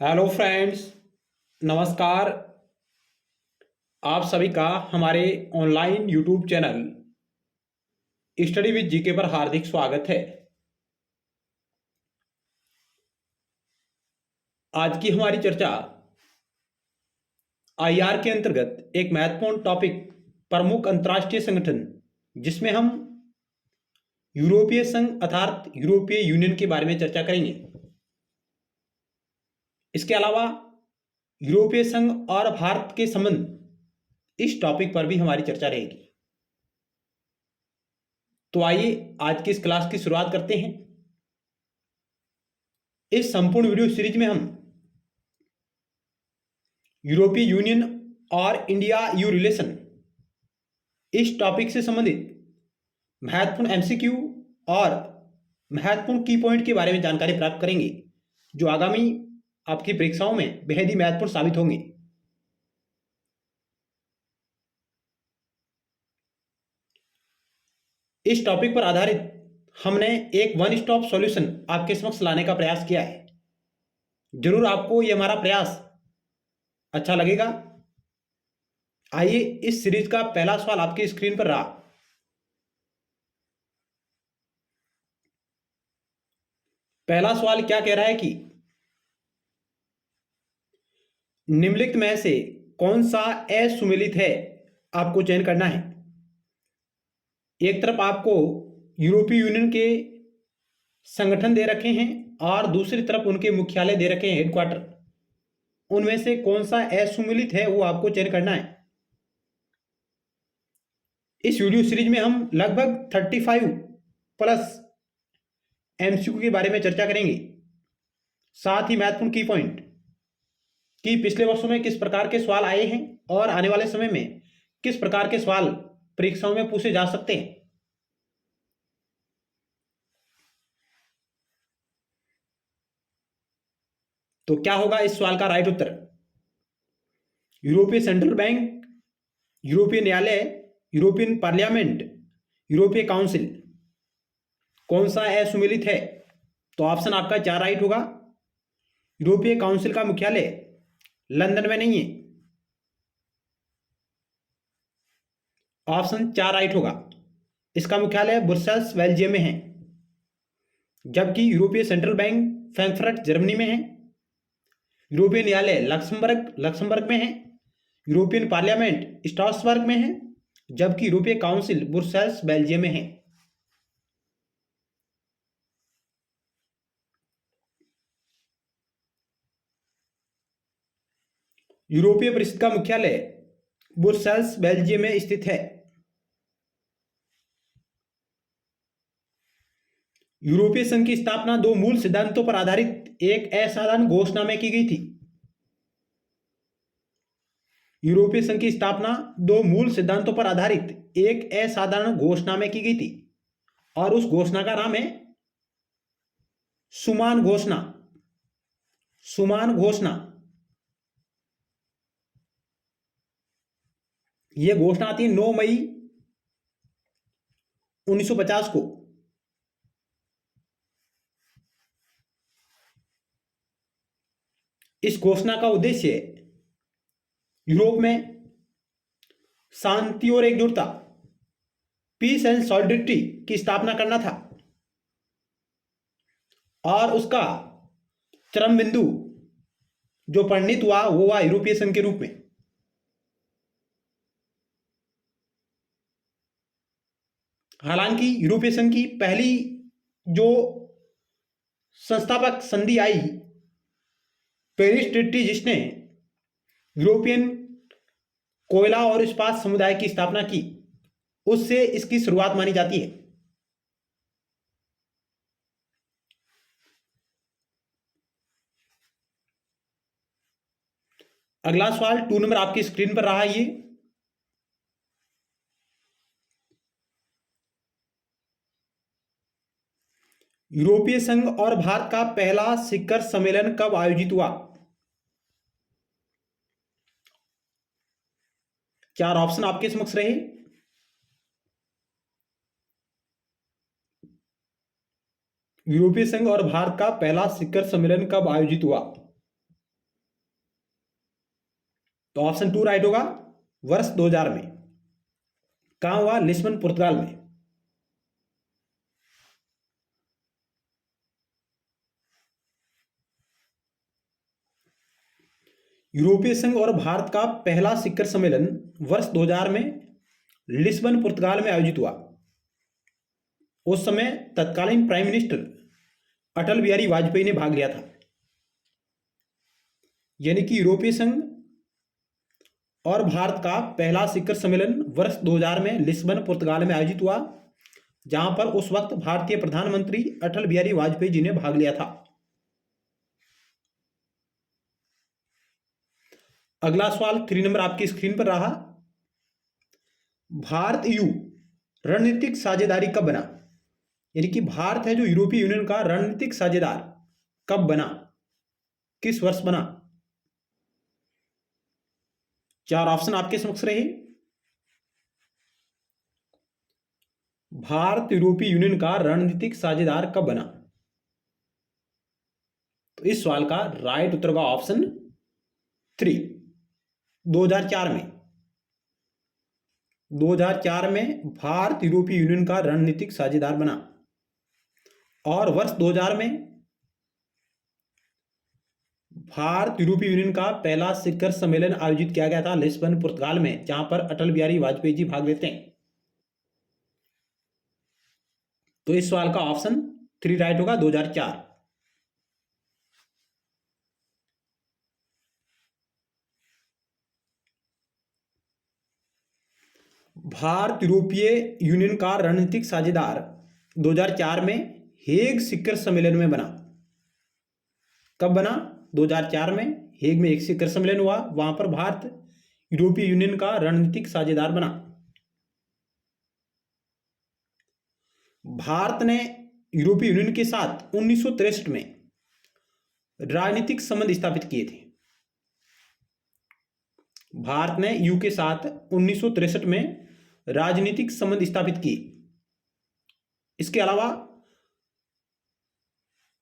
Hello friends, नमस्कार। आप सभी का हमारे online YouTube channel study with GK पर हार्दिक स्वागत है। आज की हमारी चर्चा आईआर के अंतर्गत एक महत्वपूर्ण टॉपिक प्रमुख अंतर्राष्ट्रीय संगठन, जिसमें हम यूरोपीय संघ अर्थात यूरोपीय यूनियन के बारे में चर्चा करेंगे। इसके अलावा यूरोपीय संघ और भारत के संबंध, इस टॉपिक पर भी हमारी चर्चा रहेगी। तो आइए आज की इस क्लास की शुरुआत करते हैं। इस संपूर्ण वीडियो सीरीज में हम यूरोपीय यूनियन और इंडिया यू रिलेशन, इस टॉपिक से संबंधित महत्वपूर्ण एमसीक्यू और महत्वपूर्ण की पॉइंट के बारे में जानकारी प्राप्त करेंगे, जो आगामी आपकी परीक्षाओं में बेहद ही महत्वपूर्ण साबित होंगे। इस टॉपिक पर आधारित हमने एक वन स्टॉप सॉल्यूशन आपके समक्ष लाने का प्रयास किया है। जरूर आपको यह हमारा प्रयास अच्छा लगेगा। आइए, इस सीरीज का पहला सवाल आपकी स्क्रीन पर रहा। पहला सवाल क्या कह रहा है कि निम्नलिखित में से कौन सा असुमेलित है, आपको चयन करना है। एक तरफ आपको यूरोपीय यूनियन के संगठन दे रखे हैं और दूसरी तरफ उनके मुख्यालय दे रखे हैं, हेडक्वार्टर। उनमें से कौन सा असुमेलित है वो आपको चयन करना है। इस वीडियो सीरीज में हम लगभग 35 प्लस एमसीक्यू के बारे में चर्चा करेंगे, साथ ही महत्वपूर्ण की पॉइंट कि पिछले वर्षों में किस प्रकार के सवाल आए हैं और आने वाले समय में किस प्रकार के सवाल परीक्षाओं में पूछे जा सकते हैं। तो क्या होगा इस सवाल का राइट उत्तर? यूरोपीय सेंट्रल बैंक, यूरोपीय न्यायालय, यूरोपियन पार्लियामेंट, यूरोपीय काउंसिल, कौन सा असुमेलित है? तो ऑप्शन आपका 4 राइट होगा। यूरोपीय काउंसिल का मुख्यालय लंदन में नहीं है, ऑप्शन 4 राइट होगा। इसका मुख्यालय ब्रुसेल्स बेल्जियम में है, जबकि यूरोपीय सेंट्रल बैंक फ्रैंकफर्ट जर्मनी में है। यूरोपीय न्यायालय लक्समबर्ग में है। यूरोपियन पार्लियामेंट स्ट्रासबर्ग में है, जबकि यूरोपीय काउंसिल ब्रुसेल्स बेल्जियम में है। यूरोपीय परिषद का मुख्यालय ब्रुसेल्स बेल्जियम में स्थित है। यूरोपीय संघ की स्थापना 2 मूल सिद्धांतों पर आधारित एक असाधारण घोषणा में की गई थी। यूरोपीय संघ की स्थापना 2 मूल सिद्धांतों पर आधारित एक असाधारण घोषणा में की गई थी, और उस घोषणा का नाम है शुमान घोषणा। शुमान घोषणा, यह घोषणा आती है 9 मई 1950 को। इस घोषणा का उद्देश्य यूरोप में शांति और एकजुटता, पीस एंड सॉलिडरिटी की स्थापना करना था, और उसका चरम बिंदु जो परिणित हुआ वो हुआ यूरोपीय संघ के रूप में। हालांकि यूरोपीय संघ की पहली जो संस्थापक संधि आई, पेरिस ट्रीटी, जिसने यूरोपियन कोयला और इस्पात समुदाय की स्थापना की, उससे इसकी शुरुआत मानी जाती है। अगला सवाल 2 नंबर आपकी स्क्रीन पर रहा। ये यूरोपीय संघ और भारत का पहला शिखर सम्मेलन कब आयोजित हुआ? 4 ऑप्शन आपके समक्ष रहे। यूरोपीय संघ और भारत का पहला शिखर सम्मेलन कब आयोजित हुआ? तो ऑप्शन 2 राइट होगा। वर्ष 2000 में। कहां हुआ? लिस्बन, पुर्तगाल में। यूरोपीय संघ और भारत का पहला शिखर सम्मेलन वर्ष 2000 में लिस्बन, पुर्तगाल में आयोजित हुआ। उस समय तत्कालीन प्राइम मिनिस्टर अटल बिहारी वाजपेयी ने भाग लिया था। यानी कि यूरोपीय संघ और भारत का पहला शिखर सम्मेलन वर्ष 2000 में लिस्बन, पुर्तगाल में आयोजित हुआ, जहां पर उस वक्त भारतीय प्रधानमंत्री अटल बिहारी वाजपेयी जी ने भाग लिया था। अगला सवाल 3 नंबर आपकी स्क्रीन पर रहा। भारत ईयू रणनीतिक साझेदारी कब बना? यानी कि भारत है जो यूरोपीय यूनियन का रणनीतिक साझेदार कब बना, किस वर्ष बना? 4 ऑप्शन आपके समक्ष रहे। भारत यूरोपीय यूनियन का रणनीतिक साझेदार कब बना? तो इस सवाल का राइट उत्तर होगा ऑप्शन 3, 2004 में। 2004 में भारत यूरोपीय यूनियन का रणनीतिक साझेदार बना। और वर्ष 2000 में भारत यूरोपीय यूनियन का पहला शिखर सम्मेलन आयोजित किया गया था लिस्बन, पुर्तगाल में, जहां पर अटल बिहारी वाजपेयी जी भाग लेते हैं। तो इस सवाल का ऑप्शन 3 राइट होगा, 2004। भारत यूरोपीय यूनियन का रणनीतिक साझेदार 2004 में हेग शिखर सम्मेलन में बना। कब बना? 2004 में हेग में एक शिखर सम्मेलन हुआ, वहां पर भारत यूरोपीय यूनियन का रणनीतिक साझेदार बना। भारत ने यूरोपीय यूनियन के साथ 1963 में राजनीतिक संबंध स्थापित किए थे। भारत ने यू के साथ 1963 में राजनीतिक संबंध स्थापित किए। इसके अलावा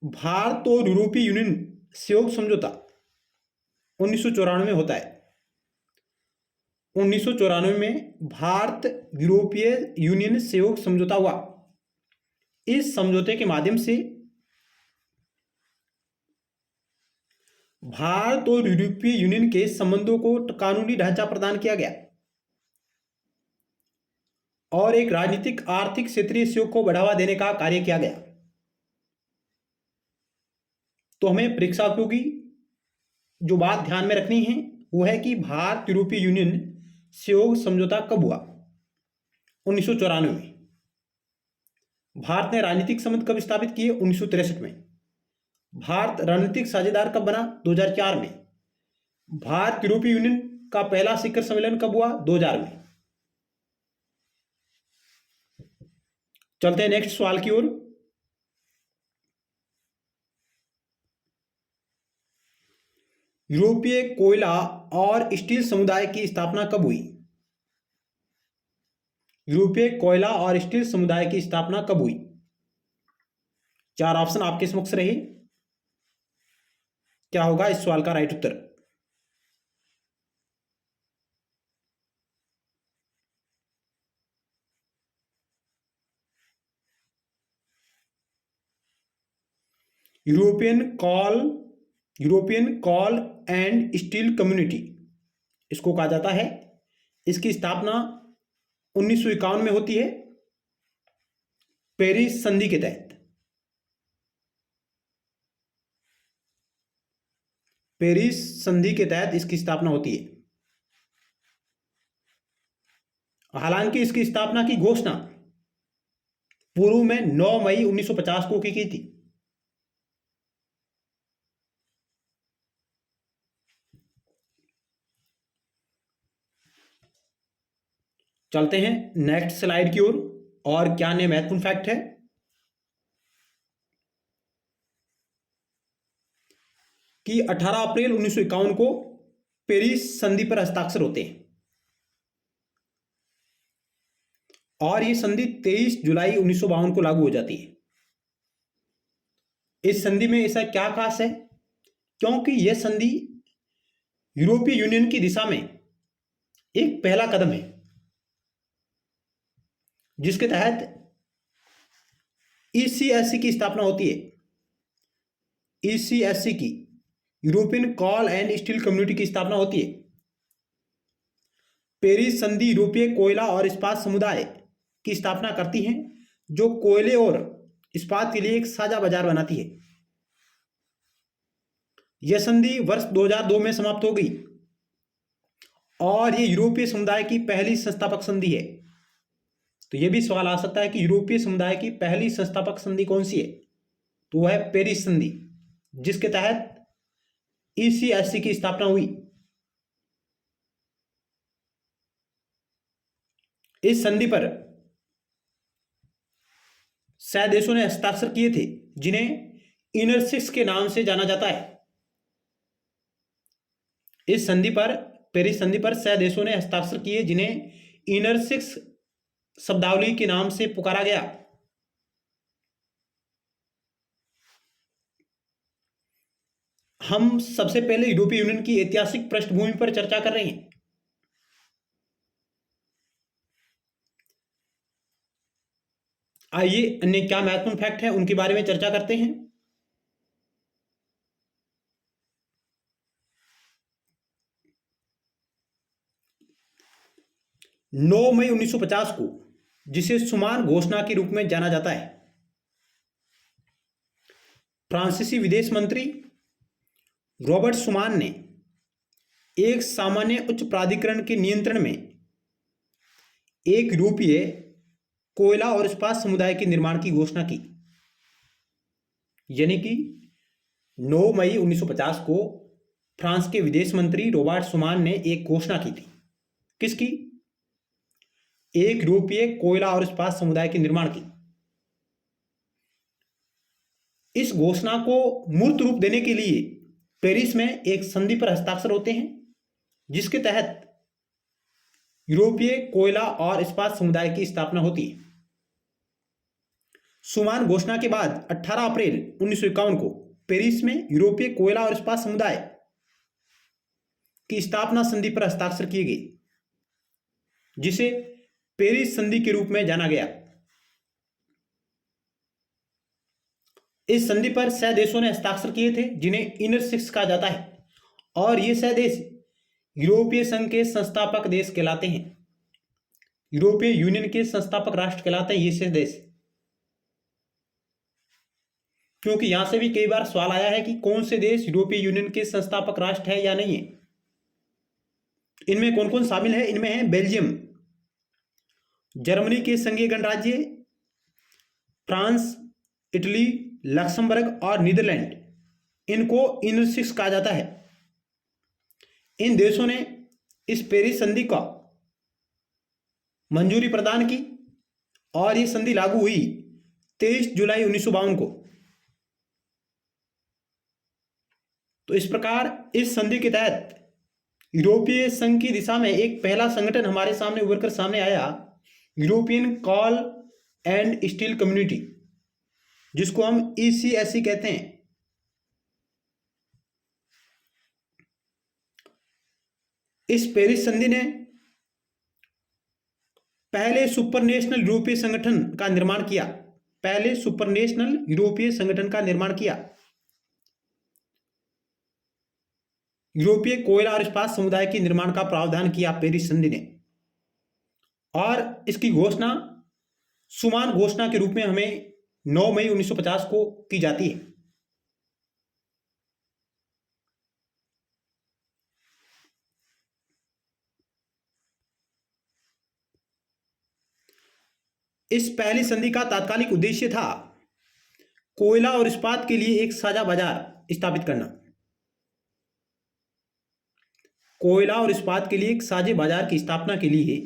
भारत और यूरोपीय यूनियन सहयोग समझौता 1994 में होता है। 1994 में भारत यूरोपीय यूनियन सहयोग समझौता हुआ। इस समझौते के माध्यम से भारत और यूरोपीय यूनियन के संबंधों को कानूनी ढांचा प्रदान किया गया और एक राजनीतिक, आर्थिक, क्षेत्रीय सहयोग को बढ़ावा देने का कार्य किया गया। तो हमें परीक्षार्थियों की जो बात ध्यान में रखनी है वो है कि भारत यूरोपीय यूनियन सहयोग समझौता कब हुआ? 1994 में। भारत ने राजनीतिक संबंध कब स्थापित किए? 1963 में। भारत रणनीतिक साझेदार कब बना? 2004 में। भारत यूरोपीय यूनियन का पहला शिखर सम्मेलन कब हुआ? 2000 में। चलते हैं नेक्स्ट सवाल की ओर। यूरोपीय कोयला और स्टील समुदाय की स्थापना कब हुई? यूरोपीय कोयला और स्टील समुदाय की स्थापना कब हुई? 4 ऑप्शन आपके समक्ष रहे। क्या होगा इस सवाल का right Uttar? European call and steel community इसको कहा जाता है। इसकी स्थापना 1951 में होती है, पेरिस संधि के तहत। पेरिस संधि के तहत इसकी स्थापना होती है। हालांकि इसकी स्थापना की घोषणा पूर्व में 9 मई 1950 को की थी। चलते हैं नेक्स्ट स्लाइड की ओर और क्या नए महत्वपूर्ण फैक्ट है कि 18 अप्रैल 1951 को पेरिस संधि पर हस्ताक्षर होते हैं और यह संधि 23 जुलाई 1952 को लागू हो जाती है। इस संधि में ऐसा क्या खास है? क्योंकि यह संधि यूरोपीय यूनियन की दिशा में एक पहला कदम है, जिसके तहत ईसीएससी की स्थापना होती है। ईसीएससी की, European call and steel community की स्थापना होती है। पेरिस संधि यूरोपीय कोयला और इस्पात समुदाय की स्थापना करती है, जो कोयले और इस्पात के लिए एक साझा बाजार बनाती है। यह संधि वर्ष 2002 में समाप्त हो गई और यह यूरोपीय समुदाय की पहली संस्थापक संधि है। तो यह भी सवाल आ सकता है कि यूरोपीय समुदाय की पहली संस्थापक संधि कौन सी है? तो वह है पेरिस संधि, जिसके तहत ईसीएससी की स्थापना हुई। इस संधि पर 6 देशों ने हस्ताक्षर किए थे, जिन्हें इनर सिक्स के नाम से जाना जाता है। इस संधि पर, पेरिस संधि पर 6 देशों ने हस्ताक्षर किए, जिन्हें इनर सिक्स शब्दावली के नाम से पुकारा गया। हम सबसे पहले यूरोपीय यूनियन की ऐतिहासिक पृष्ठभूमि पर चर्चा कर रहे हैं। आइए अन्य क्या महत्वपूर्ण फैक्ट है उनके बारे में चर्चा करते हैं। नौ मई 1950 को, जिसे शुमान घोषणा के रूप में जाना जाता है, फ्रांसीसी विदेश मंत्री रॉबर्ट शुमान ने एक सामान्य उच्च प्राधिकरण के नियंत्रण में एक यूरोपीय कोयला और इस्पात समुदाय के निर्माण की घोषणा की। यानी कि 9 मई 1950 को फ्रांस के विदेश मंत्री रॉबर्ट शुमान ने एक घोषणा की थी। किसकी? एक यूरोपीय कोयला और इस्पात समुदाय के निर्माण की। इस घोषणा को मूर्त रूप देने के लिए पेरिस में एक संधि पर हस्ताक्षर होते हैं, जिसके तहत यूरोपीय कोयला और इस्पात समुदाय की स्थापना होती है। शुमान घोषणा के बाद 18 अप्रैल 1951 को पेरिस में यूरोपीय कोयला और इस्पात समुदाय की स्थापना संधि पर हस्ताक्षर किए गए, जिसे पेरिस संधि के रूप में जाना गया। इस संधि पर 6 देशों ने हस्ताक्षर किए थे, जिन्हें इनर सिक्स कहा जाता है, और ये 6 देश यूरोपीय संघ के संस्थापक देश कहलाते हैं। यूरोपीय यूनियन के संस्थापक राष्ट्र कहलाते हैं ये 6 देश। क्योंकि यहां से भी कई बार सवाल आया है कि कौन से देश यूरोपीय यूनियन के संस्थापक राष्ट्र है या नहीं है। इनमें कौन कौन शामिल है? इनमें है बेल्जियम, जर्मनी के संघीय गणराज्य, फ्रांस, इटली, लक्समबर्ग और नीदरलैंड। इनको इनर सिक्स कहा जाता है। इन देशों ने इस पेरिस संधि का मंजूरी प्रदान की और यह संधि लागू हुई 23 जुलाई 1952 को। तो इस प्रकार इस संधि के तहत यूरोपीय संघ की दिशा में एक पहला संगठन हमारे सामने उभरकर सामने आया, European call and steel community, जिसको हम ईसीएससी कहते हैं। इस पेरिस संधि ने पहले सुपरनेशनल यूरोपीय संगठन का निर्माण किया। पहले सुपरनेशनल यूरोपीय संगठन का निर्माण किया। यूरोपीय कोयला और इस्पात समुदाय के निर्माण का प्रावधान किया पेरिस संधि ने, और इसकी घोषणा शुमान घोषणा के रूप में हमें 9 मई 1950 को की जाती है। इस पहली संधि का तात्कालिक उद्देश्य था कोयला और इस्पात के लिए एक साझा बाजार स्थापित करना। कोयला और इस्पात के लिए एक साझे बाजार की स्थापना के लिए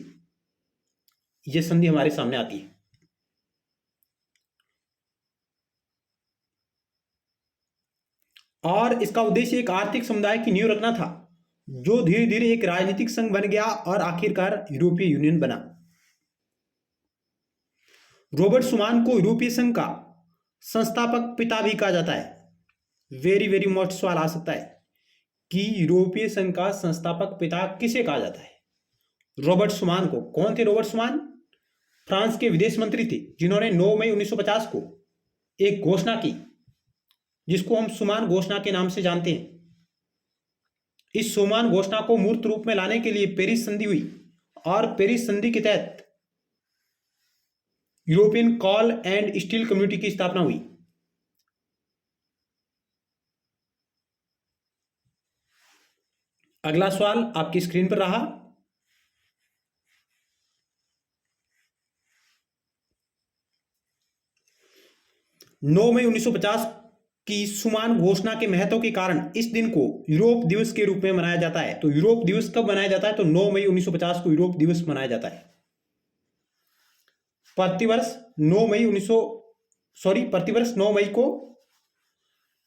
यह संधि हमारे सामने आती है। और इसका उद्देश्य एक आर्थिक समुदाय की नींव रखना था, जो धीरे धीरे एक राजनीतिक संघ बन गया और आखिरकार यूरोपीय यूनियन बना। रॉबर्ट शुमान को यूरोपीय संघ का संस्थापक पिता भी कहा जाता है। वेरी वेरी मोस्ट सवाल आ सकता है कि यूरोपीय संघ का संस्थापक पिता किसे कहा जाता है? रॉबर्ट शुमान को। कौन थे रॉबर्ट शुमान? फ्रांस के विदेश मंत्री थे, जिन्होंने 9 मई 1950 को एक घोषणा की जिसको हम शुमान घोषणा के नाम से जानते हैं। इस शुमान घोषणा को मूर्त रूप में लाने के लिए पेरिस संधि हुई और पेरिस संधि के तहत European call and steel community की स्थापना हुई। अगला सवाल आपकी स्क्रीन पर रहा। नौ मई 1950 की शुमान घोषणा के महत्व के कारण इस दिन को यूरोप दिवस के रूप में मनाया जाता है। तो यूरोप दिवस कब मनाया जाता है? तो 9 मई 1950 को यूरोप दिवस मनाया जाता है। प्रतिवर्ष 9 मई को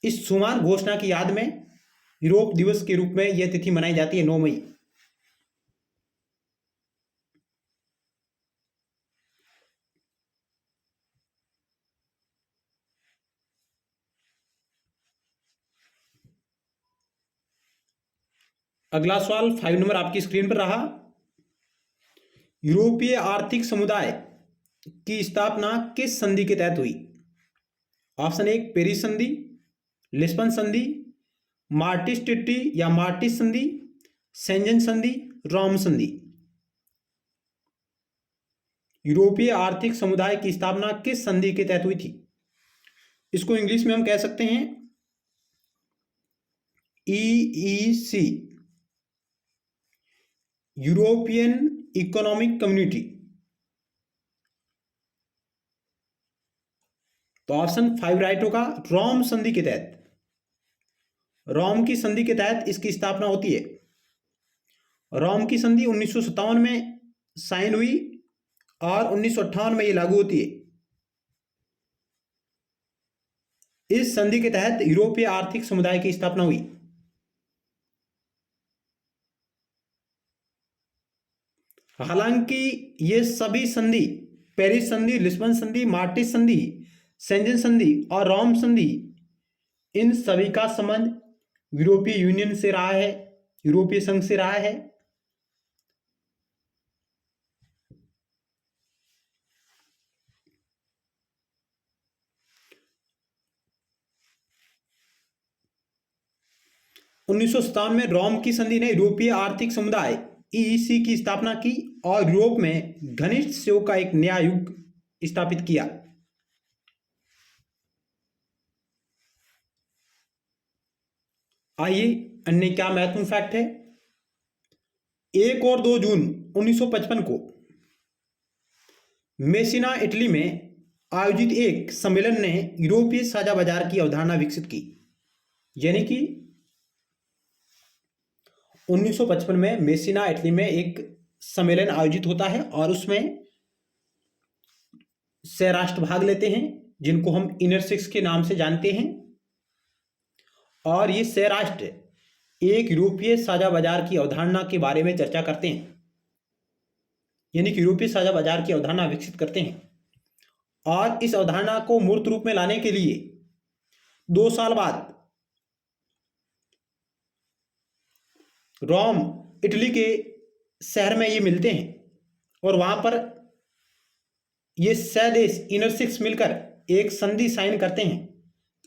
इस शुमान घोषणा की याद में यूरोप दिवस के रूप में यह तिथि मनाई जाती है, 9 मई। अगला सवाल 5 नंबर आपकी स्क्रीन पर रहा। यूरोपीय आर्थिक समुदाय की स्थापना किस संधि के तहत हुई? ऑप्शन 1 पेरिस संधि, लिस्बन संधि, मार्टिस ट्रीटी या मार्टिस संधि, शेंजन संधि, रोम संधि। यूरोपीय आर्थिक समुदाय की स्थापना किस संधि के तहत हुई थी? इसको इंग्लिश में हम कह सकते हैं EEC, यूरोपियन इकोनॉमिक कम्युनिटी। तो ऑप्शन 5 राइट होगा, रोम संधि के तहत। रोम की संधि के तहत इसकी स्थापना होती है। रोम की संधि 1957 में साइन हुई और 1958 में ये लागू होती है। इस संधि के तहत यूरोपीय आर्थिक समुदाय की स्थापना हुई। हालांकि ये सभी संधि, पेरिस संधि, लिस्बन संधि, मार्टिस संधि, शेंजन संधि और रोम संधि, इन सभी का संबंध यूरोपीय यूनियन से रहा है, यूरोपीय संघ से रहा है। उन्नीस में रोम की संधि ने यूरोपीय आर्थिक समुदाय EEC की स्थापना की और यूरोप में घनिष्ठ सहयोग का एक नया युग स्थापित किया। आइए अन्य क्या महत्वपूर्ण फैक्ट है। 1 और 2 जून 1955 को मेसिना इटली में आयोजित एक सम्मेलन ने यूरोपीय साझा बाजार की अवधारणा विकसित की। यानी कि 1955 में मेसिना इटली में एक सम्मेलन आयोजित होता है और उसमें सह राष्ट्र भाग लेते हैं, जिनको हम इनर सिक्स के नाम से जानते हैं। और ये सह राष्ट्र एक यूरोपीय साझा बाजार की अवधारणा के बारे में चर्चा करते हैं, यानी कि यूरोपीय साझा बाजार की अवधारणा विकसित करते हैं। और इस अवधारणा को मूर्त रूप में लाने के लिए 2 साल बाद रोम, इटली के शहर में ये मिलते हैं और वहां पर ये सह देश इनर सिक्स मिलकर एक संधि साइन करते हैं,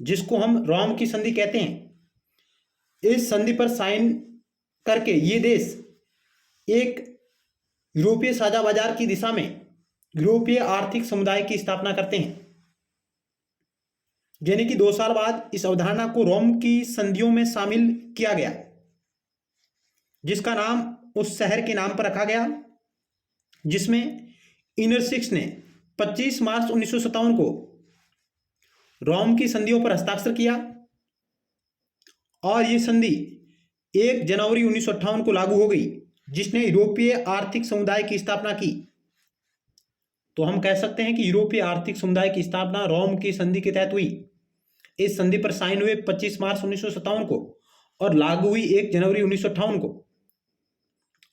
जिसको हम रोम की संधि कहते हैं। इस संधि पर साइन करके ये देश एक यूरोपीय साझा बाजार की दिशा में यूरोपीय आर्थिक समुदाय की स्थापना करते हैं। यानी कि 2 साल बाद इस अवधारणा को रोम की संधियों में शामिल किया गया, जिसका नाम उस शहर के नाम पर रखा गया, जिसमें इनर सिक्स ने 25 मार्च 1957 को रोम की संधियों पर हस्ताक्षर किया और ये संधि 1 जनवरी 1958 को लागू हो गई, जिसने यूरोपीय आर्थिक समुदाय की स्थापना की। तो हम कह सकते हैं कि यूरोपीय आर्थिक समुदाय की स्थापना रोम की संधि के तहत हुई। इस संधि पर साइन हुए 25 मार्च 1957 को और लागू हुई 1 जनवरी 1958 को।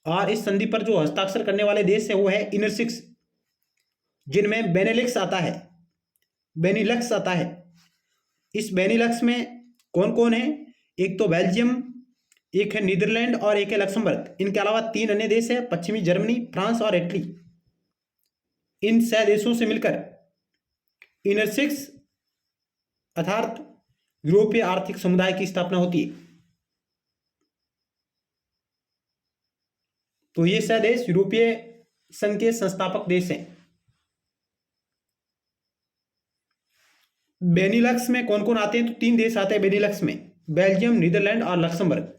और इस संधि पर जो हस्ताक्षर करने वाले देश है वो है इनर सिक्स, जिनमें बेनेलिक्स आता है, बेनिलक्स आता है। इस बेनिलक्स में कौन कौन है? एक तो बेल्जियम, एक है नीदरलैंड और एक है लक्समबर्ग। इनके अलावा 3 अन्य देश है, पश्चिमी जर्मनी, फ्रांस और इटली। इन 6 देशों से मिलकर इनर सिक्स अर्थात यूरोपीय आर्थिक समुदाय की स्थापना होती है। तो ये 6 देश यूरोपीय संघ के संस्थापक देश हैं। बेनिलक्स में कौन कौन आते हैं? तो 3 देश आते हैं बेनिलक्स में, बेल्जियम, नीदरलैंड और लक्समबर्ग।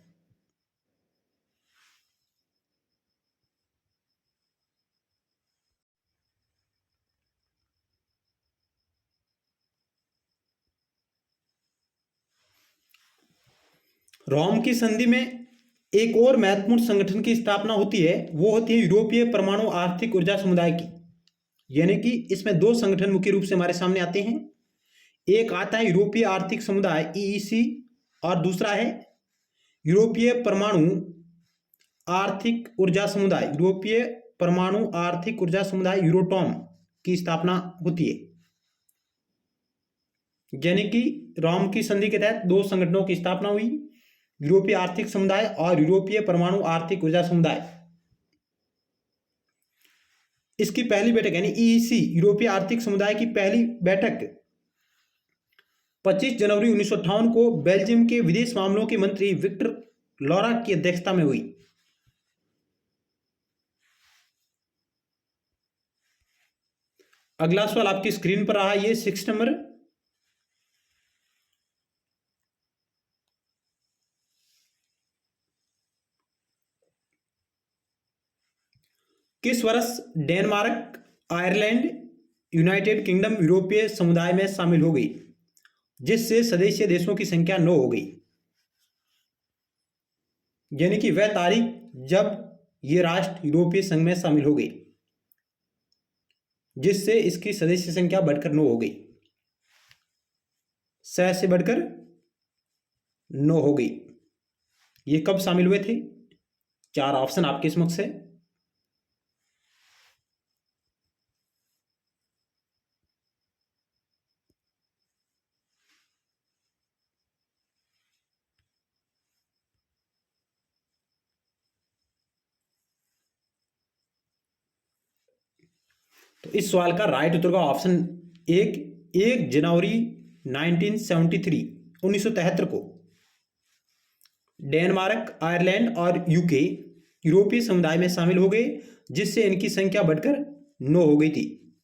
रोम की संधि में एक और महत्वपूर्ण संगठन की स्थापना होती है, वो होती है यूरोपीय परमाणु आर्थिक ऊर्जा समुदाय की। यानी कि इसमें 2 संगठन मुख्य रूप से हमारे सामने आते हैं। एक आता है यूरोपीय आर्थिक समुदाय ईईसी और दूसरा है यूरोपीय परमाणु आर्थिक ऊर्जा समुदाय, यूरोपीय परमाणु आर्थिक ऊर्जा समुदाय यूरोटॉम की स्थापना होती है। यानी कि रोम की संधि के तहत 2 संगठनों की स्थापना हुई, यूरोपीय आर्थिक समुदाय और यूरोपीय परमाणु आर्थिक ऊर्जा समुदाय। इसकी पहली बैठक यानी ईईसी यूरोपीय आर्थिक समुदाय की पहली बैठक 25 जनवरी 1958 को बेल्जियम के विदेश मामलों के मंत्री विक्टर लॉरा की अध्यक्षता में हुई। अगला सवाल आपकी स्क्रीन पर रहा, ये 6 नंबर। किस वर्ष डेनमार्क, आयरलैंड, यूनाइटेड किंगडम यूरोपीय समुदाय में शामिल हो गई, जिससे सदस्य देशों की संख्या 9 हो गई? यानी कि वह तारीख जब ये राष्ट्र यूरोपीय संघ में शामिल हो गई, जिससे इसकी सदस्य संख्या बढ़कर 9 हो गई, 6 से बढ़कर 9 हो गई। ये कब शामिल हुए थे? 4 ऑप्शन आपके समक्ष है। तो इस सवाल का राइट उत्तर का ऑप्शन 1 जनवरी 1973 को डेनमार्क, आयरलैंड और यूके यूरोपीय समुदाय में शामिल हो गए, जिससे इनकी संख्या बढ़कर 9 हो गई थी।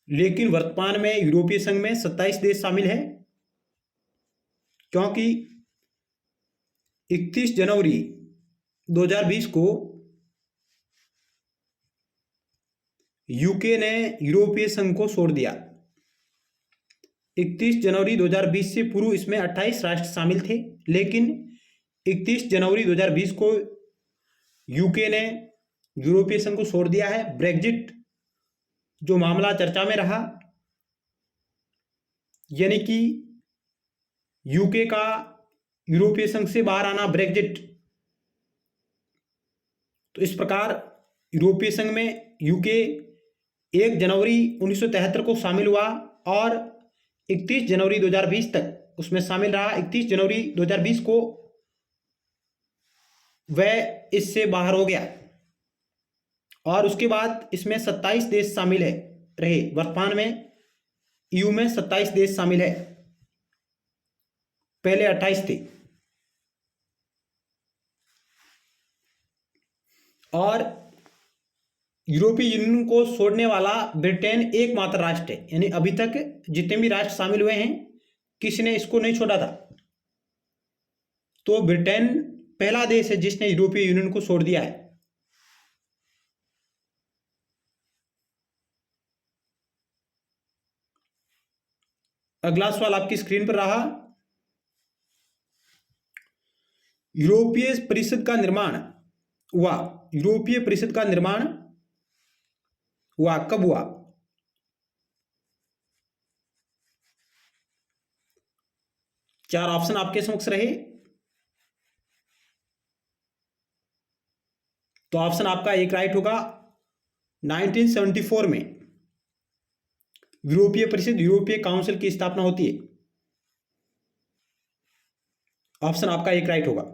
लेकिन वर्तमान में यूरोपीय संघ में 27 देश शामिल हैं, क्योंकि 31 जनवरी 2020 को यूके ने यूरोपीय संघ को छोड़ दिया। 31 जनवरी 2020 से पूर्व इसमें 28 राष्ट्र शामिल थे, लेकिन 31 जनवरी 2020 को यूके ने यूरोपीय संघ को छोड़ दिया है। ब्रेग्जिट जो मामला चर्चा में रहा, यानी कि यूके का यूरोपीय संघ से बाहर आना, ब्रेग्जिट। तो इस प्रकार यूरोपीय संघ में यूके 1 जनवरी 1973 को शामिल हुआ और 31 जनवरी 2020 तक उसमें शामिल रहा। 31 जनवरी 2020 को वह इससे बाहर हो गया और उसके बाद इसमें 27 देश शामिल है रहे। वर्तमान में ईयू में 27 देश शामिल है, पहले 28 थे। और यूरोपीय यूनियन को छोड़ने वाला ब्रिटेन एकमात्र राष्ट्र है, यानी अभी तक जितने भी राष्ट्र शामिल हुए हैं किसी ने इसको नहीं छोड़ा था। तो ब्रिटेन पहला देश है जिसने यूरोपीय यूनियन को छोड़ दिया है। अगला सवाल आपकी स्क्रीन पर रहा, यूरोपीय परिषद का निर्माण हुआ, यूरोपीय परिषद का निर्माण हुआ कब हुआ? चार ऑप्शन आपके समक्ष रहे। तो ऑप्शन आपका एक राइट होगा। 1974 में यूरोपीय परिषद, यूरोपीय काउंसिल की स्थापना होती है। ऑप्शन आपका एक राइट होगा।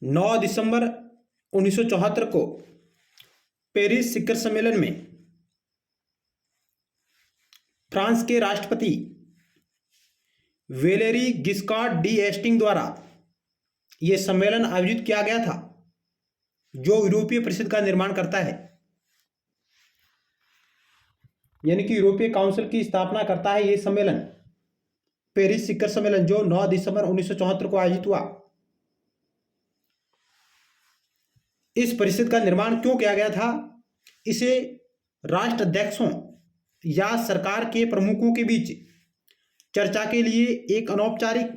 नौ दिसंबर 1974 को पेरिस शिखर सम्मेलन में फ्रांस के राष्ट्रपति वेलेरी गिस्कार्ड डी एस्टिंग द्वारा यह सम्मेलन आयोजित किया गया था, जो यूरोपीय परिषद का निर्माण करता है, यानी कि यूरोपीय काउंसिल की स्थापना करता है यह सम्मेलन, पेरिस शिखर सम्मेलन, जो 9 दिसंबर 1974 को आयोजित हुआ। इस परिषद का निर्माण क्यों किया गया था? इसे राष्ट्राध्यक्षों या सरकार के प्रमुखों के बीच चर्चा के लिए एक अनौपचारिक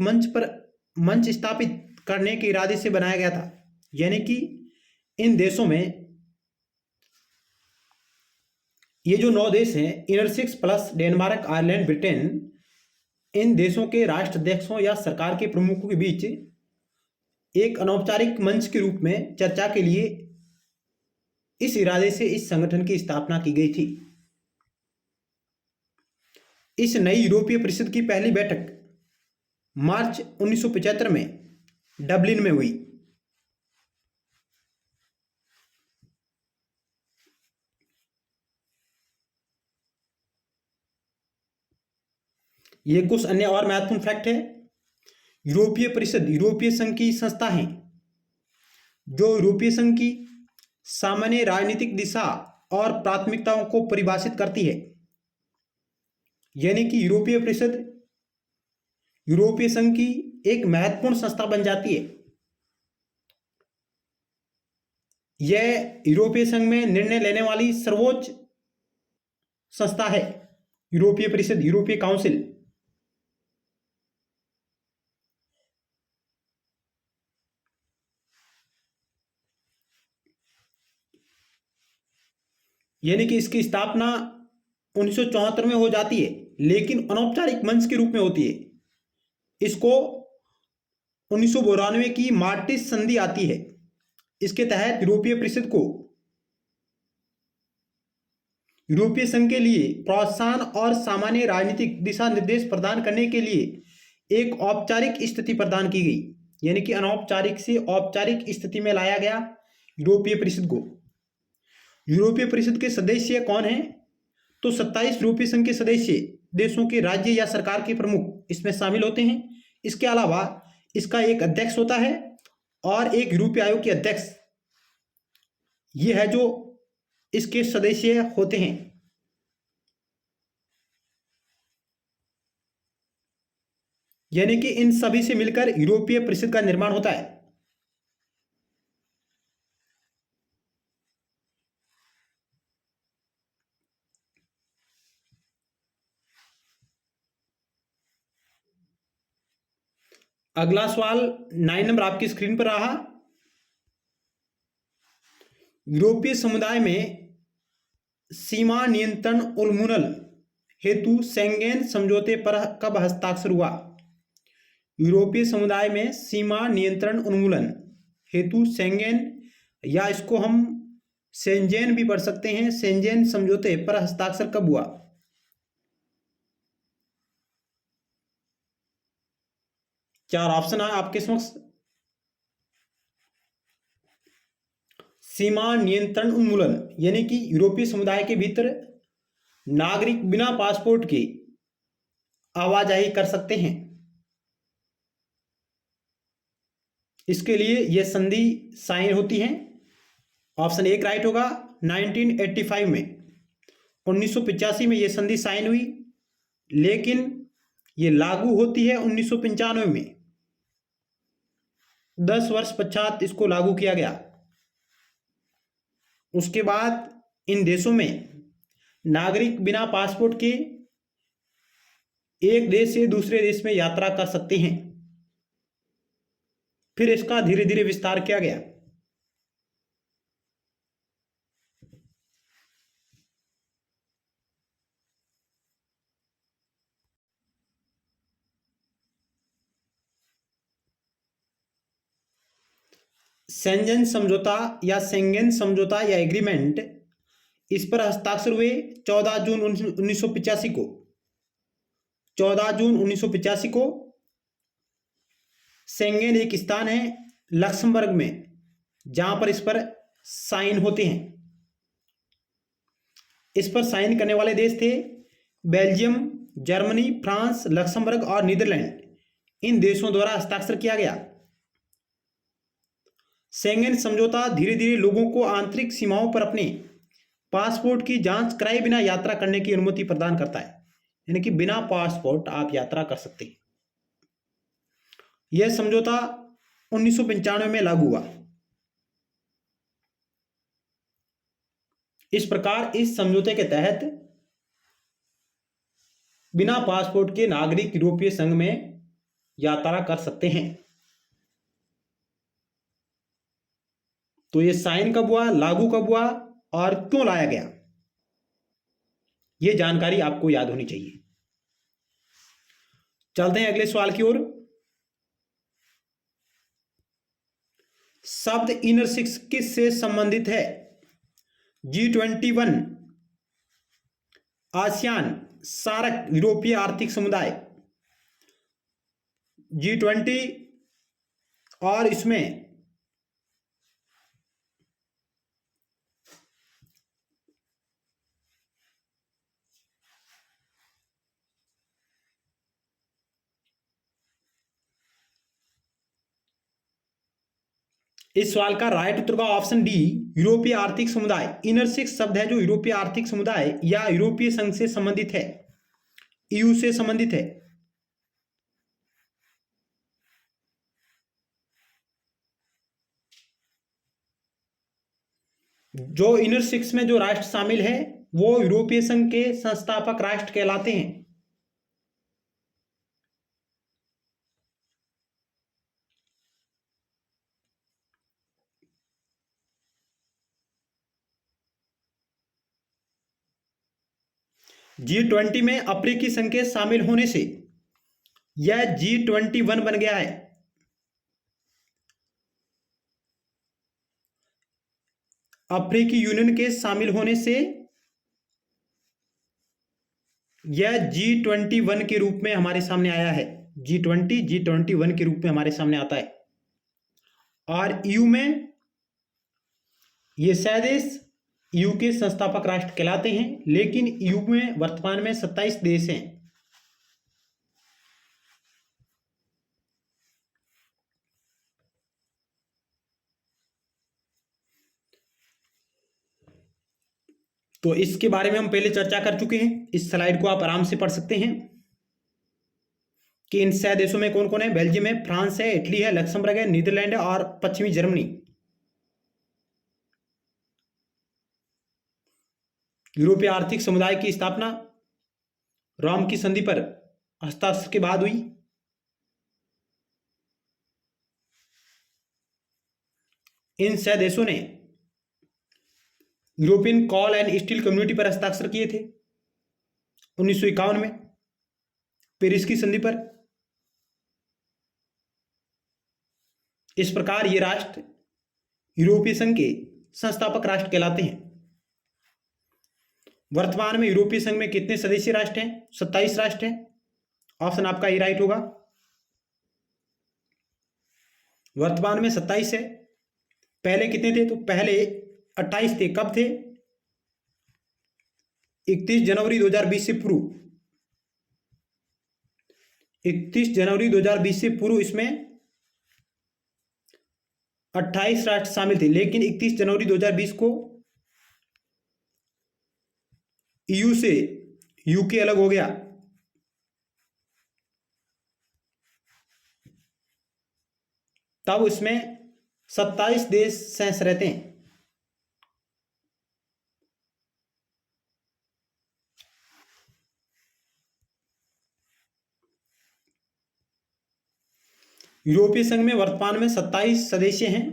मंच स्थापित करने के इरादे से बनाया गया था। यानी कि इन देशों में, ये जो 9 देश हैं, inner 6 plus Denmark, Ireland, Britain, इन देशों के राष्ट्राध्यक्षों या सरकार के प्रमुखों के बीच एक अनौपचारिक मंच के रूप में चर्चा के लिए इस इरादे से इस संगठन की स्थापना की गई थी। इस नई यूरोपीय परिषद की पहली बैठक मार्च 1975 में डबलिन में हुई। ये कुछ अन्य और महत्वपूर्ण फैक्ट है। यूरोपीय परिषद यूरोपीय संघ की संस्था है जो यूरोपीय संघ की सामान्य राजनीतिक दिशा और प्राथमिकताओं को परिभाषित करती है। यानी कि यूरोपीय परिषद यूरोपीय संघ की एक महत्वपूर्ण संस्था बन जाती है। यह यूरोपीय संघ में निर्णय लेने वाली सर्वोच्च संस्था है, यूरोपीय परिषद, यूरोपीय काउंसिल। यानी कि इसकी स्थापना 1974 में हो जाती है, लेकिन अनौपचारिक मंच के रूप में होती है। इसको 1992 की मार्टिस संधि आती है। इसके तहत यूरोपीय परिषद को यूरोपीय संघ के लिए प्रोत्साहन और सामान्य राजनीतिक दिशा निर्देश प्रदान करने के लिए एक औपचारिक स्थिति प्रदान की गई। यानी कि अनौपचारिक से औपचारिक स्थिति में लाया गया यूरोपीय परिषद को। यूरोपीय परिषद के सदस्य कौन हैं? तो 27 यूरोपीय संघ के सदस्य देशों के राज्य या सरकार के प्रमुख इसमें शामिल होते हैं। इसके अलावा इसका एक अध्यक्ष होता है और एक यूरोपीय आयोग के अध्यक्ष, ये है जो इसके सदस्य होते हैं। यानी कि इन सभी से मिलकर यूरोपीय परिषद का निर्माण होता है। अगला सवाल 9 नंबर आपकी स्क्रीन पर रहा। यूरोपीय समुदाय में सीमा नियंत्रण उन्मूलन हेतु शेंगेन समझौते पर कब हस्ताक्षर हुआ? यूरोपीय समुदाय में सीमा नियंत्रण उन्मूलन हेतु शेंगेन, या इसको हम शेंजेन भी पढ़ सकते हैं, शेंजेन समझौते पर हस्ताक्षर कब हुआ? चार ऑप्शन है आपके समक्ष। सीमा नियंत्रण उन्मूलन यानी कि यूरोपीय समुदाय के भीतर नागरिक बिना पासपोर्ट के आवाजाही कर सकते हैं। इसके लिए यह संधि साइन होती है। ऑप्शन एक राइट होगा। 1985 में 1985 में यह संधि साइन हुई, लेकिन यह लागू होती है 1995 में। 10 वर्ष पश्चात इसको लागू किया गया। उसके बाद इन देशों में नागरिक बिना पासपोर्ट के एक देश से दूसरे देश में यात्रा कर सकते हैं। फिर इसका धीरे धीरे विस्तार किया गया। शेंजेन समझौता या एग्रीमेंट इस पर हस्ताक्षर हुए 14 जून 1985 को। 14 जून 1985 को। शेंगेन एक स्थान है लक्समबर्ग में जहां पर इस पर साइन होते हैं। इस पर साइन करने वाले देश थे बेल्जियम, जर्मनी, फ्रांस, लक्समबर्ग और नीदरलैंड। इन देशों द्वारा हस्ताक्षर किया गया। शेंगेन समझौता धीरे धीरे लोगों को आंतरिक सीमाओं पर अपने पासपोर्ट की जांच कराए बिना यात्रा करने की अनुमति प्रदान करता है, यानी कि बिना पासपोर्ट आप यात्रा कर सकते हैं। यह समझौता 1995 में लागू हुआ। इस प्रकार इस समझौते के तहत बिना पासपोर्ट के नागरिक यूरोपीय संघ में यात्रा कर सकते हैं। तो ये साइन कब हुआ, लागू कब हुआ और क्यों लाया गया, यह जानकारी आपको याद होनी चाहिए। चलते हैं अगले सवाल की ओर। शब्द इनर सिक्स किस से संबंधित है? G21, आसियान, सार्क, यूरोपीय आर्थिक समुदाय। G20 और इसमें इस सवाल का राइट उत्तर का ऑप्शन डी, यूरोपीय आर्थिक समुदाय। इनर सिक्स शब्द है जो यूरोपीय आर्थिक समुदाय या यूरोपीय संघ से संबंधित है, ईयू से संबंधित है। जो इनर सिक्स में जो राष्ट्र शामिल है वो यूरोपीय संघ के संस्थापक राष्ट्र कहलाते हैं। G20 में अफ्रीकी संघ के शामिल होने से यह G21 बन गया है। अफ्रीकी यूनियन के शामिल होने से यह G21 के रूप में हमारे सामने आया है। G21 के रूप में हमारे सामने आता है। और ईयू में ये 6 देश ईयू के संस्थापक राष्ट्र कहलाते हैं, लेकिन ईयू में वर्तमान में 27 देश हैं। तो इसके बारे में हम पहले चर्चा कर चुके हैं। इस स्लाइड को आप आराम से पढ़ सकते हैं कि इन 6 देशों में कौन कौन है। बेल्जियम है, फ्रांस है, इटली है, लक्समबर्ग है, नीदरलैंड है और पश्चिमी जर्मनी। यूरोपीय आर्थिक समुदाय की स्थापना रोम की संधि पर हस्ताक्षर के बाद हुई। इन 6 देशों ने European call and steel community पर हस्ताक्षर किए थे 1951 में पेरिस की संधि पर। इस प्रकार ये राष्ट्र यूरोपीय संघ के संस्थापक राष्ट्र कहलाते हैं। वर्तमान में यूरोपीय संघ में कितने सदस्यीय राष्ट्र हैं? 27 राष्ट्र हैं। ऑप्शन आपका ये राइट होगा। वर्तमान में 27 है। पहले कितने थे? तो पहले 28 थे। कब थे? 31 जनवरी 2020 से पूर्व। 31 जनवरी 2020 से पूर्व इसमें 28 राष्ट्र शामिल थे, लेकिन 31 जनवरी 2020 को ईयू से यूके अलग हो गया। तब इसमें 27 देश शेष रहते हैं। यूरोपीय संघ में वर्तमान में 27 सदस्य हैं।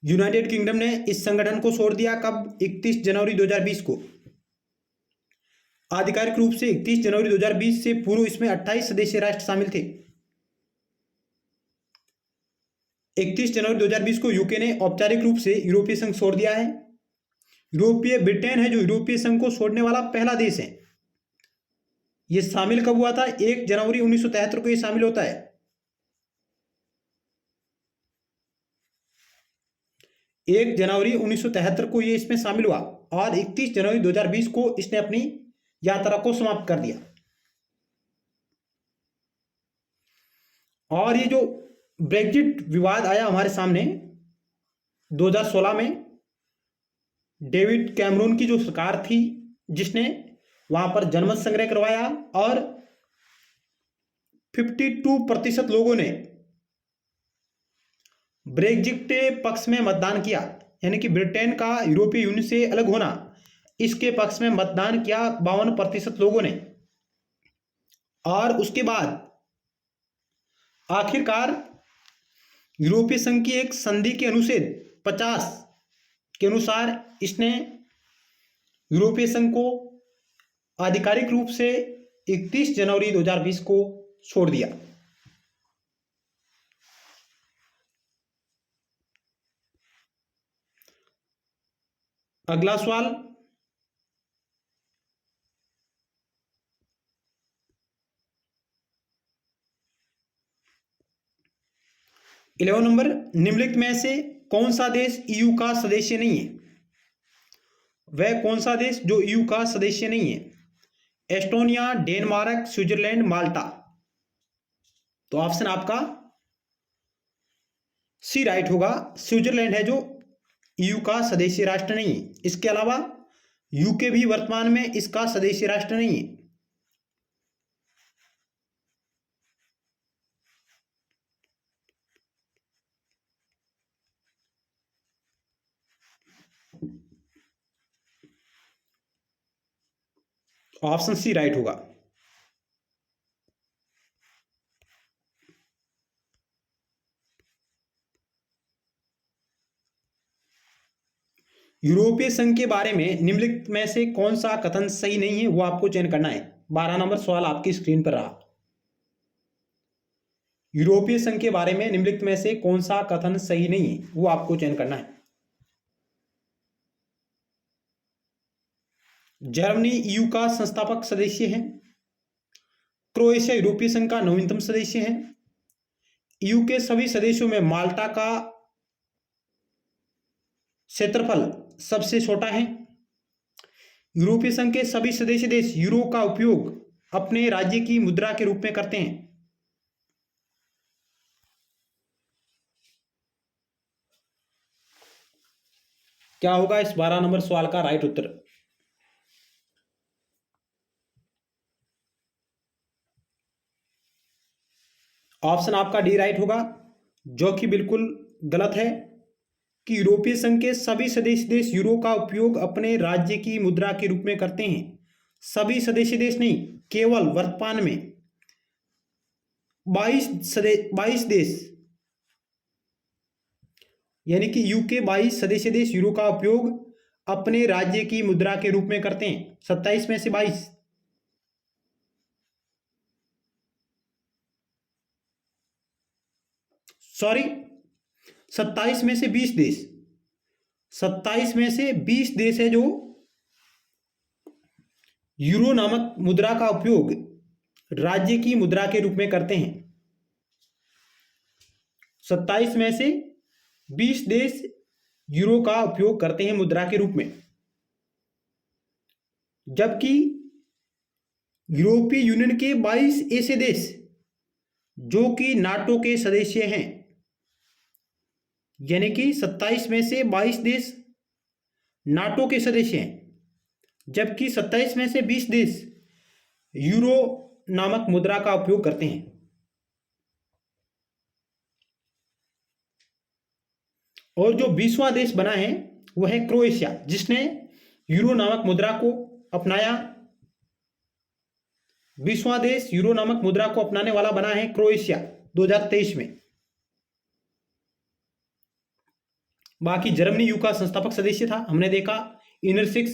यूनाइटेड किंगडम ने इस संगठन को छोड़ दिया कब? 31 जनवरी 2020 को। आधिकारिक रूप से 31 जनवरी 2020 से पूर्व इसमें 28 सदस्यीय राष्ट्र शामिल थे। 31 जनवरी 2020 को यूके ने औपचारिक रूप से यूरोपीय संघ छोड़ दिया है यूरोपीय ब्रिटेन है जो यूरोपीय संघ को छोड़ने वाला पहला देश है। ये शामिल कब हुआ था? 1 जनवरी 1973 को ये शामिल होता है। 1 जनवरी 1973 को ये इसमें शामिल हुआ और 31 जनवरी 2020 को इसने अपनी यात्रा को समाप्त कर दिया। और ये जो ब्रेग्जिट विवाद आया हमारे सामने 2016 में, डेविड कैमरून की जो सरकार थी जिसने वहां पर जनमत संग्रह करवाया और 52% लोगों ने ब्रेग्जिट के पक्ष में मतदान किया, यानी कि ब्रिटेन का यूरोपीय यूनियन से अलग होना, इसके पक्ष में मतदान किया 52% लोगों ने। और उसके बाद आखिरकार यूरोपीय संघ की एक संधि के अनुच्छेद 50 के अनुसार इसने यूरोपीय संघ को आधिकारिक रूप से 31 जनवरी 2020 को छोड़ दिया। अगला सवाल, इलेवन नंबर, निम्नलिखित में से कौन सा देश ईयू का सदस्य नहीं है? वह कौन सा देश जो ईयू का सदस्य नहीं है? एस्टोनिया, डेनमार्क, स्विट्जरलैंड, माल्टा। तो ऑप्शन आपका सी राइट होगा, स्विट्जरलैंड है जो ईयू का सदस्य राष्ट्र नहीं है। इसके अलावा यूके भी वर्तमान में इसका सदस्य राष्ट्र नहीं है। ऑप्शन सी राइट होगा। यूरोपीय संघ के बारे में निम्नलिखित में से कौन सा कथन सही नहीं है, वो आपको चयन करना है। 12 नंबर सवाल आपकी स्क्रीन पर रहा। यूरोपीय संघ के बारे में निम्नलिखित में से कौन सा कथन सही नहीं है, वो आपको चयन करना है। जर्मनी ईयू का संस्थापक सदस्य है। क्रोएशिया यूरोपीय संघ का नवीनतम सदस्य है। ईयू के सभी सदस्यों में माल्टा का क्षेत्रफल सबसे छोटा है। यूरोपीय संघ के सभी सदस्य देश यूरो का उपयोग अपने राज्य की मुद्रा के रूप में करते हैं। क्या होगा इस 12 नंबर सवाल का राइट उत्तर? ऑप्शन आपका डी राइट होगा, जो कि बिल्कुल गलत है कि यूरोपीय संघ के सभी सदस्य देश यूरो का उपयोग अपने राज्य की मुद्रा के रूप में करते हैं। सभी सदस्य देश नहीं, केवल वर्तमान में 22 देश, यानी कि यूके 22 सदस्य देश यूरो का उपयोग अपने राज्य की मुद्रा के रूप में करते हैं। 27 में से 22, सॉरी 27 में से 20 देश, 27 में से 20 देश है जो यूरो नामक मुद्रा का उपयोग राज्य की मुद्रा के रूप में करते हैं। 27 में से 20 देश यूरो का उपयोग करते हैं मुद्रा के रूप में, जबकि यूरोपीय यूनियन के 22 ऐसे देश जो कि नाटो के सदस्य हैं, यानी कि 27 में से 22 देश नाटो के सदस्य हैं, जबकि 27 में से 20 देश यूरो नामक मुद्रा का उपयोग करते हैं। और जो 20वां देश बना है वह है क्रोएशिया, जिसने यूरो नामक मुद्रा को अपनाया। 20वां देश यूरो नामक मुद्रा को अपनाने वाला बना है क्रोएशिया 2023 में। बाकी जर्मनी यू का संस्थापक सदस्य था, हमने देखा। Inner 6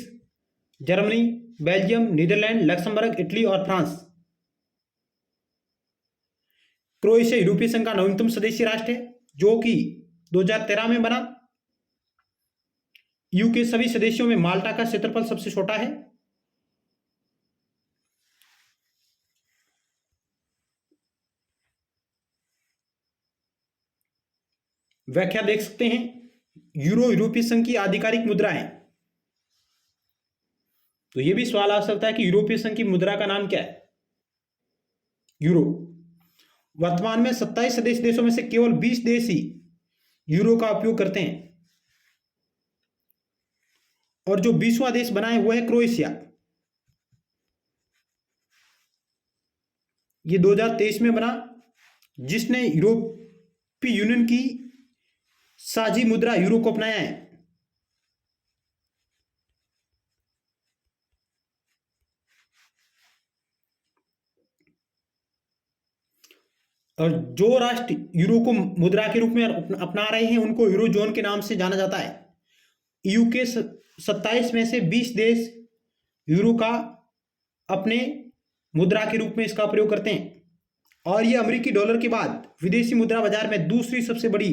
Germany, Belgium, Netherlands, Luxembourg, Italy और फ्रांस। क्रोएशिया यूरोपीय संघ का नवीनतम सदस्य राष्ट्र है जो कि 2013 में बना। ईयू के सभी सदस्यों में माल्टा का क्षेत्रफल सबसे छोटा है। व्याख्या देख सकते हैं, यूरो यूरोपीय संघ की आधिकारिक मुद्रा है। तो यह भी सवाल आ सकता है कि यूरोपीय संघ की मुद्रा का नाम क्या है? यूरो। वर्तमान में 27 सदस्य देशों में से केवल 20 देश ही यूरो का उपयोग करते हैं, और जो 20वां देश बना है वो है क्रोएशिया। ये 2023 में बना, जिसने यूरोपीय यूनियन की साझी मुद्रा यूरो को अपनाया है। और जो राष्ट्र यूरो को मुद्रा के रूप में अपना रहे हैं उनको यूरो जोन के नाम से जाना जाता है। ईयू के 27 में से 20 देश यूरो का अपने मुद्रा के रूप में इसका प्रयोग करते हैं, और ये अमेरिकी डॉलर के बाद विदेशी मुद्रा बाजार में दूसरी सबसे बड़ी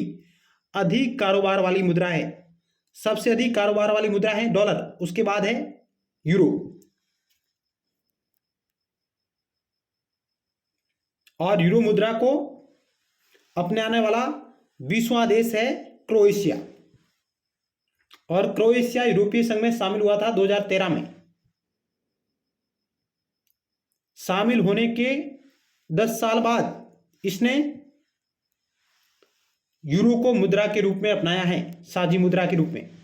अधिक कारोबार वाली मुद्रा है। सबसे अधिक कारोबार वाली मुद्रा है डॉलर, उसके बाद है यूरो। और यूरो मुद्रा को अपनाने वाला 20वां देश है क्रोएशिया, और क्रोएशिया यूरोपीय संघ में शामिल हुआ था 2013 में। शामिल होने के 10 साल बाद इसने यूरो को मुद्रा के रूप में अपनाया है, साझी मुद्रा के रूप में।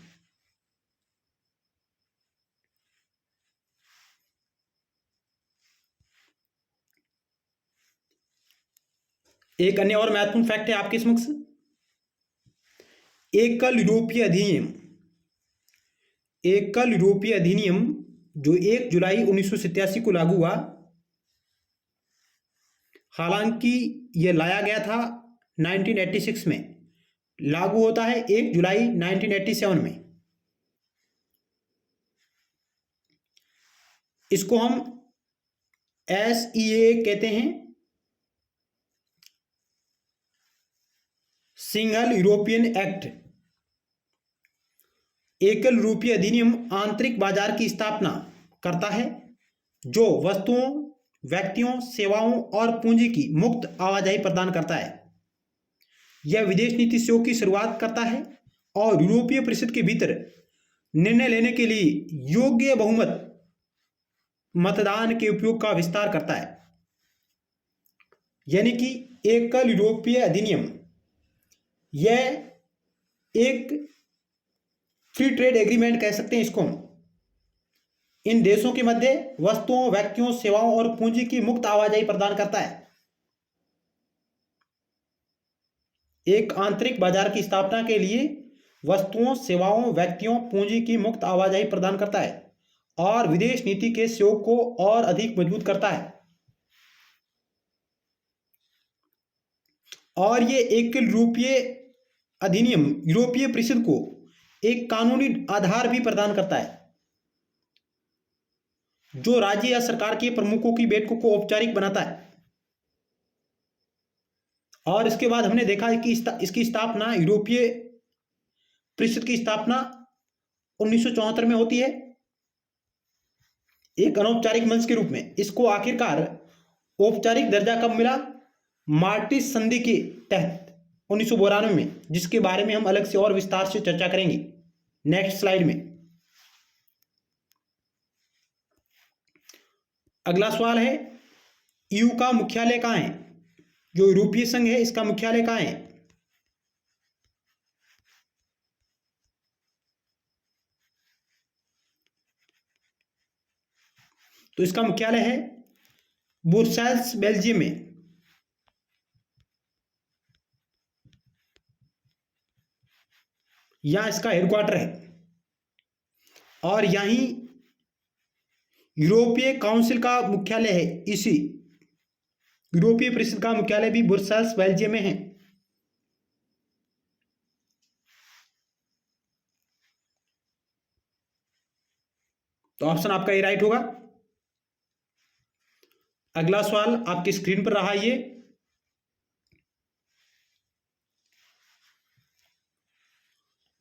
एक अन्य और महत्वपूर्ण फैक्ट है आपके समक्ष, एकल यूरोपीय अधिनियम। एकल यूरोपीय अधिनियम जो 1 जुलाई 1987 को लागू हुआ, हालांकि यह लाया गया था 1986 में, लागू होता है 1 जुलाई 1987 में। इसको हम SEA कहते हैं, सिंगल यूरोपियन एक्ट। एकल यूरोपीय अधिनियम आंतरिक बाजार की स्थापना करता है, जो वस्तुओं, व्यक्तियों, सेवाओं और पूंजी की मुक्त आवाजाही प्रदान करता है। यह विदेश नीति सहयोग की शुरुआत करता है और यूरोपीय परिषद के भीतर निर्णय लेने के लिए योग्य बहुमत मतदान के उपयोग का विस्तार करता है। यानी कि एकल यूरोपीय अधिनियम यह एक फ्री ट्रेड एग्रीमेंट कह सकते हैं इसको हम। इन देशों के मध्य वस्तुओं, व्यक्तियों, सेवाओं और पूंजी की मुक्त आवाजाही प्रदान करता है। एक आंतरिक बाजार की स्थापना के लिए वस्तुओं, सेवाओं, व्यक्तियों, पूंजी की मुक्त आवाजाही प्रदान करता है और विदेश नीति के सहयोग को और अधिक मजबूत करता है। और ये एकल यूरोपीय अधिनियम यूरोपीय परिषद को एक कानूनी आधार भी प्रदान करता है, जो राज्य या सरकार के प्रमुखों की बैठकों को औपचारिक बनाता है। और इसके बाद हमने देखा है कि इसकी स्थापना, यूरोपीय परिषद की स्थापना 1974 में होती है, एक अनौपचारिक मंच के रूप में। इसको आखिरकार औपचारिक दर्जा कब मिला? मार्टिस संधि के तहत 1992 में, जिसके बारे में हम अलग से और विस्तार से चर्चा करेंगे नेक्स्ट स्लाइड में। अगला सवाल है, ईयू का मुख्यालय कहां है? जो यूरोपीय संघ है इसका मुख्यालय कहां है? तो इसका मुख्यालय है ब्रुसेल्स, बेल्जियम में। यहां इसका हेडक्वार्टर है, और यहीं यूरोपीय काउंसिल का मुख्यालय है। इसी यूरोपीय परिषद का मुख्यालय भी ब्रुसेल्स, बेल्जियम में है। तो ऑप्शन आपका ये राइट होगा। अगला सवाल आपकी स्क्रीन पर रहा, ये,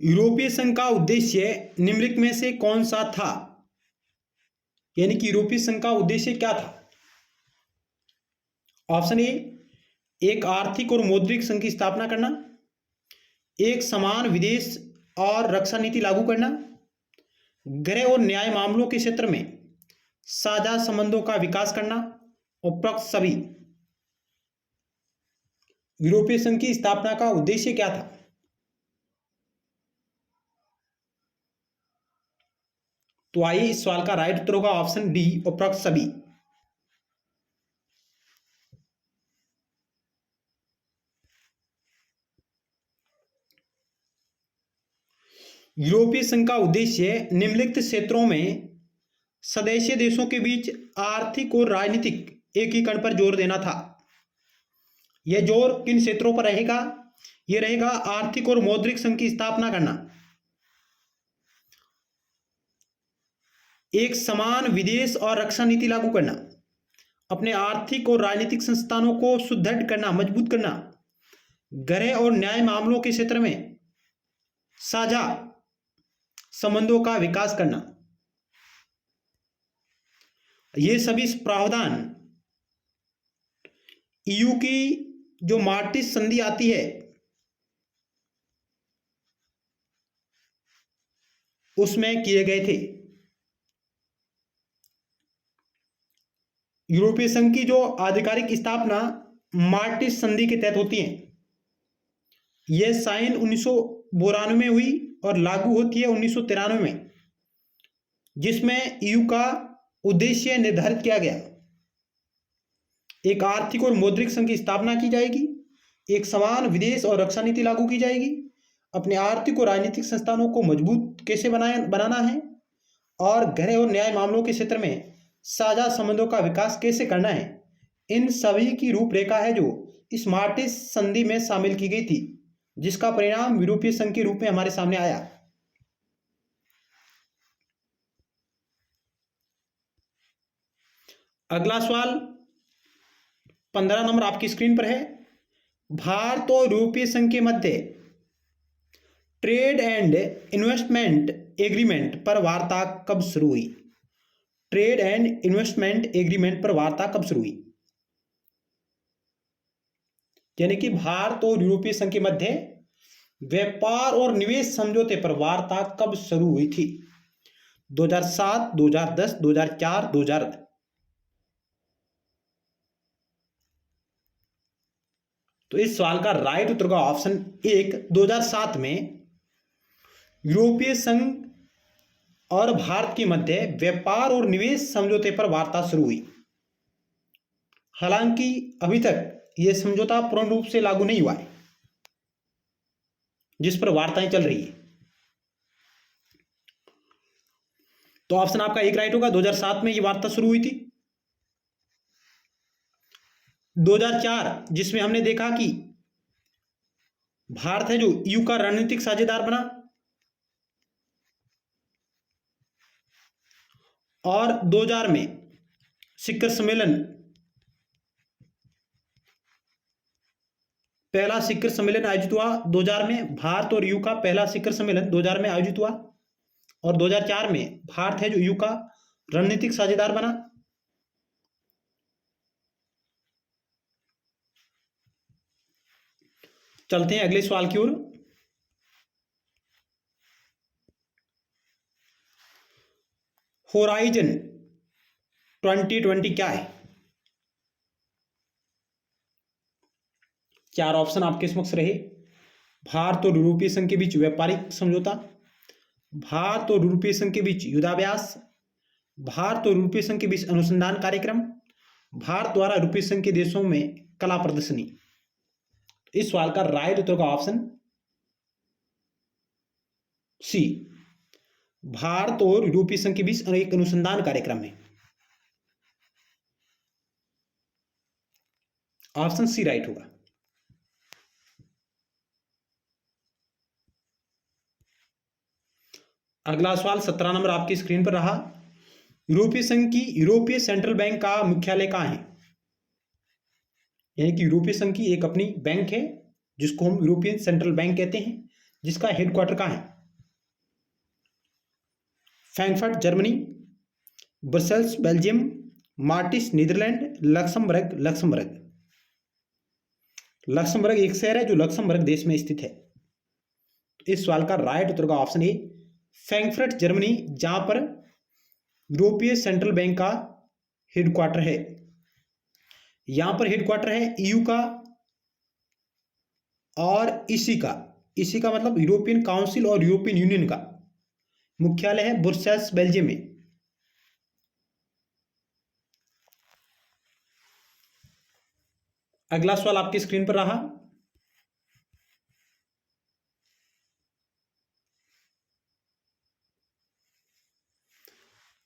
यूरोपीय संघ का उद्देश्य निम्नलिखित में से कौन सा था? यानी कि यूरोपीय संघ का उद्देश्य क्या था? ऑप्शन ए, एक आर्थिक और मौद्रिक संघ की स्थापना करना, एक समान विदेश और रक्षा नीति लागू करना, गृह और न्याय मामलों के क्षेत्र में साझा संबंधों का विकास करना, उपरोक्त सभी। यूरोपीय संघ की स्थापना का उद्देश्य क्या था? तो आइए इस सवाल का राइट उत्तर होगा ऑप्शन डी, उपरोक्त सभी। यूरोपीय संघ का उद्देश्य निम्नलिखित क्षेत्रों में सदस्य देशों के बीच आर्थिक और राजनीतिक एकीकरण पर जोर देना था। यह जोर किन क्षेत्रों पर रहेगा? यह रहेगा आर्थिक और मौद्रिक संघ की स्थापना करना, एक समान विदेश और रक्षा नीति लागू करना, अपने आर्थिक और राजनीतिक संस्थानों को सुदृढ़ करना, मजबूत करना, गृह और न्याय मामलों के क्षेत्र में साझा संबंधों का विकास करना। ये सभी प्रावधान ईयू की जो मार्टिस संधि आती है उसमें किए गए थे। यूरोपीय संघ की जो आधिकारिक स्थापना मार्टिस संधि के तहत होती है। यह साइन 1992 में हुई और लागू होती है 1993 में, जिसमें ईयू का उद्देश्य निर्धारित किया गया। एक आर्थिक और मौद्रिक संघ की स्थापना की जाएगी, एक समान विदेश और रक्षा नीति लागू की जाएगी, अपने आर्थिक और राजनीतिक संस्थानों को मजबूत कैसे बनाना है, और गृह और न्याय मामलों के क्षेत्र में साझा संबंधों का विकास कैसे करना है। इन सभी की रूपरेखा है जो इस मार्टिस संधि में शामिल की गई थी, जिसका परिणाम यूरोपीय संघ के रूप में हमारे सामने आया। अगला सवाल 15 नंबर आपकी स्क्रीन पर है। भारत और यूरोपीय संघ के मध्य ट्रेड एंड इन्वेस्टमेंट एग्रीमेंट पर वार्ता कब शुरू हुई? ट्रेड एंड इन्वेस्टमेंट एग्रीमेंट पर वार्ता कब शुरू हुई? यानी कि भारत और यूरोपीय संघ के मध्य व्यापार और निवेश समझौते पर वार्ता कब शुरू हुई थी? 2007, 2010, 2004, 2000। तो इस सवाल का राइट उत्तर का ऑप्शन 1, 2007 में यूरोपीय संघ और भारत के मध्य व्यापार और निवेश समझौते पर वार्ता शुरू हुई। हालांकि अभी तक यह समझौता पूर्ण रूप से लागू नहीं हुआ है, जिस पर वार्ताएं चल रही है। तो ऑप्शन आपका 1 राइट होगा, 2007 में यह वार्ता शुरू हुई थी। 2004, जिसमें हमने देखा कि भारत है जो ईयू का रणनीतिक साझेदार बना, और 2000 में शिखर सम्मेलन, पहला शिखर सम्मेलन आयोजित हुआ 2000 में। भारत और ईयू का पहला शिखर सम्मेलन 2000 में आयोजित हुआ, और 2004 में भारत है जो ईयू का रणनीतिक साझेदार बना। चलते हैं अगले सवाल की ओर। होराइजन 2020 क्या है? 4 ऑप्शन आपके समक्ष रहे। भारत और यूरोपीय संघ के बीच व्यापारिक समझौता, भारत और यूरोपीय संघ के बीच युद्धाभ्यास, भारत और यूरोपीय संघ के बीच अनुसंधान कार्यक्रम, भारत द्वारा यूरोपीय संघ के देशों में कला प्रदर्शनी। इस सवाल का राइट उत्तर का ऑप्शन सी, भारत और यूरोपीय संघ के बीच एक अनुसंधान कार्यक्रम है। ऑप्शन सी राइट होगा। अगला सवाल 17 नंबर आपकी स्क्रीन पर रहा। यूरोपीय संघ की यूरोपीय सेंट्रल बैंक का मुख्यालय कहाँ है? यानी कि यूरोपीय संघ की एक अपनी बैंक है जिसको हम यूरोपियन सेंट्रल बैंक कहते हैं, जिसका हेडक्वार्टर कहाँ है? फ्रैंकफर्ट जर्मनी, ब्रसेल्स बेल्जियम, मार्टिस नीदरलैंड, लक्समबर्ग। लक्समबर्ग एक शहर है जो लक्समबर्ग देश में स्थित है। इस सवाल का राइट उत्तर का ऑप्शन ए फ्रैंकफर्ट जर्मनी, जहां पर यूरोपीय सेंट्रल बैंक का हेडक्वार्टर है। यहां पर हेडक्वार्टर है ईयू का और इसी का मतलब यूरोपियन काउंसिल और यूरोपियन यूनियन का मुख्यालय है ब्रुसेल्स बेल्जियम में। अगला सवाल आपकी स्क्रीन पर रहा।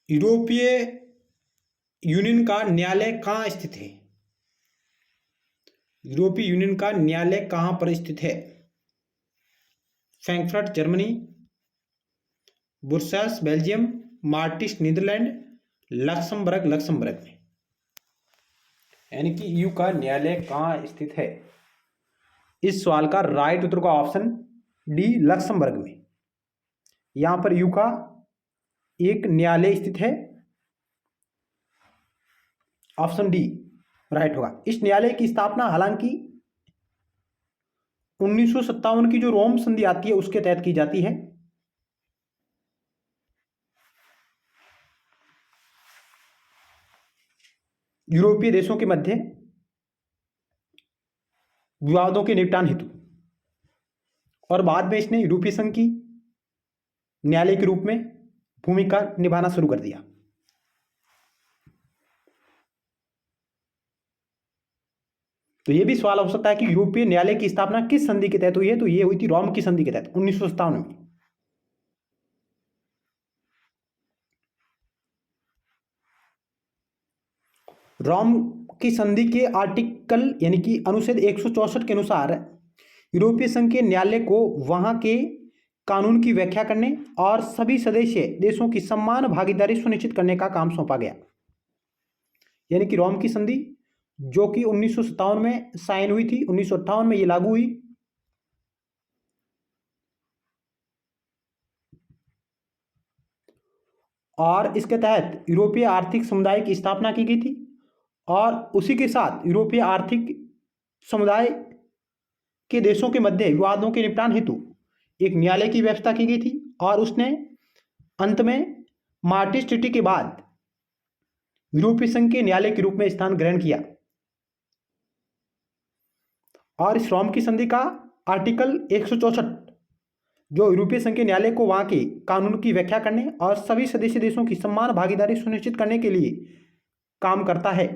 यूरोपीय यूनियन का न्यायालय कहाँ स्थित है? यूरोपीय यूनियन का न्यायालय कहाँ पर स्थित है? फ्रैंकफर्ट जर्मनी, ब्रुसेल्स बेल्जियम, मार्टिस नीदरलैंड, लक्समबर्ग में। यानी कि ईयू का न्यायालय कहाँ स्थित है? इस सवाल का राइट उत्तर का ऑप्शन डी लक्समबर्ग में। यहां पर ईयू का एक न्यायालय स्थित है। ऑप्शन डी राइट होगा। इस न्यायालय की स्थापना हालांकि 1957 की जो रोम संधि आती है उसके तहत की जाती है। यूरोपीय देशों के मध्य विवादों के निपटान हेतु, और बाद में इसने यूरोपीय संघ की न्यायालय के रूप में भूमिका निभाना शुरू कर दिया। तो यह भी सवाल हो सकता है कि यूरोपीय न्यायालय की स्थापना किस संधि के तहत हुई है? तो यह हुई थी रोम की संधि के तहत 1957 में। रोम की संधि के आर्टिकल यानी कि अनुच्छेद 164 के अनुसार यूरोपीय संघ के न्यायालय को वहां के कानून की व्याख्या करने और सभी सदस्य देशों की समान भागीदारी सुनिश्चित करने का काम सौंपा गया। यानी कि रोम की संधि जो कि 1957 में साइन हुई थी, 1958 में ये लागू हुई। और इसके तहत यूरोपीय आर्थिक समुदाय की स्थापना की गई थी और उसी के साथ यूरोपीय आर्थिक समुदाय के देशों के मध्य विवादों के निपटान हेतु एक न्यायालय की व्यवस्था की गई थी। और उसने अंत में मार्टिस ट्रीटी के बाद यूरोपीय संघ के न्यायालय के रूप में स्थान ग्रहण किया। और इस रोम की संधि का आर्टिकल 164 जो यूरोपीय संघ के न्यायालय को वहां के कानून की व्याख्या करने और सभी सदस्य देशों की समान भागीदारी सुनिश्चित करने के लिए काम करता है।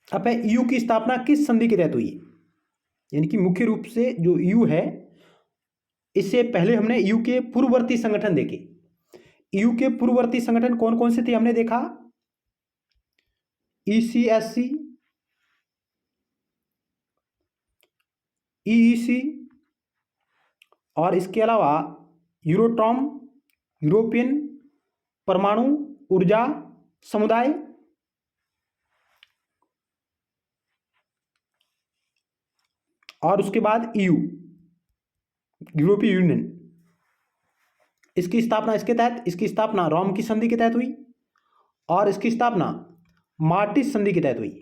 अब ईयू की स्थापना किस संधि के तहत हुई? यानी कि मुख्य रूप से जो ईयू है, इससे पहले हमने ईयू के पूर्ववर्ती संगठन देखे। ईयू के पूर्ववर्ती संगठन कौन कौन से थे हमने देखा? ECSC, EEC और इसके अलावा यूरोटॉम, यूरोपियन परमाणु ऊर्जा समुदाय, और उसके बाद ईयू, यूरोपीय यूनियन। इसकी स्थापना रोम की संधि के तहत हुई और इसकी स्थापना मार्टिस संधि के तहत हुई।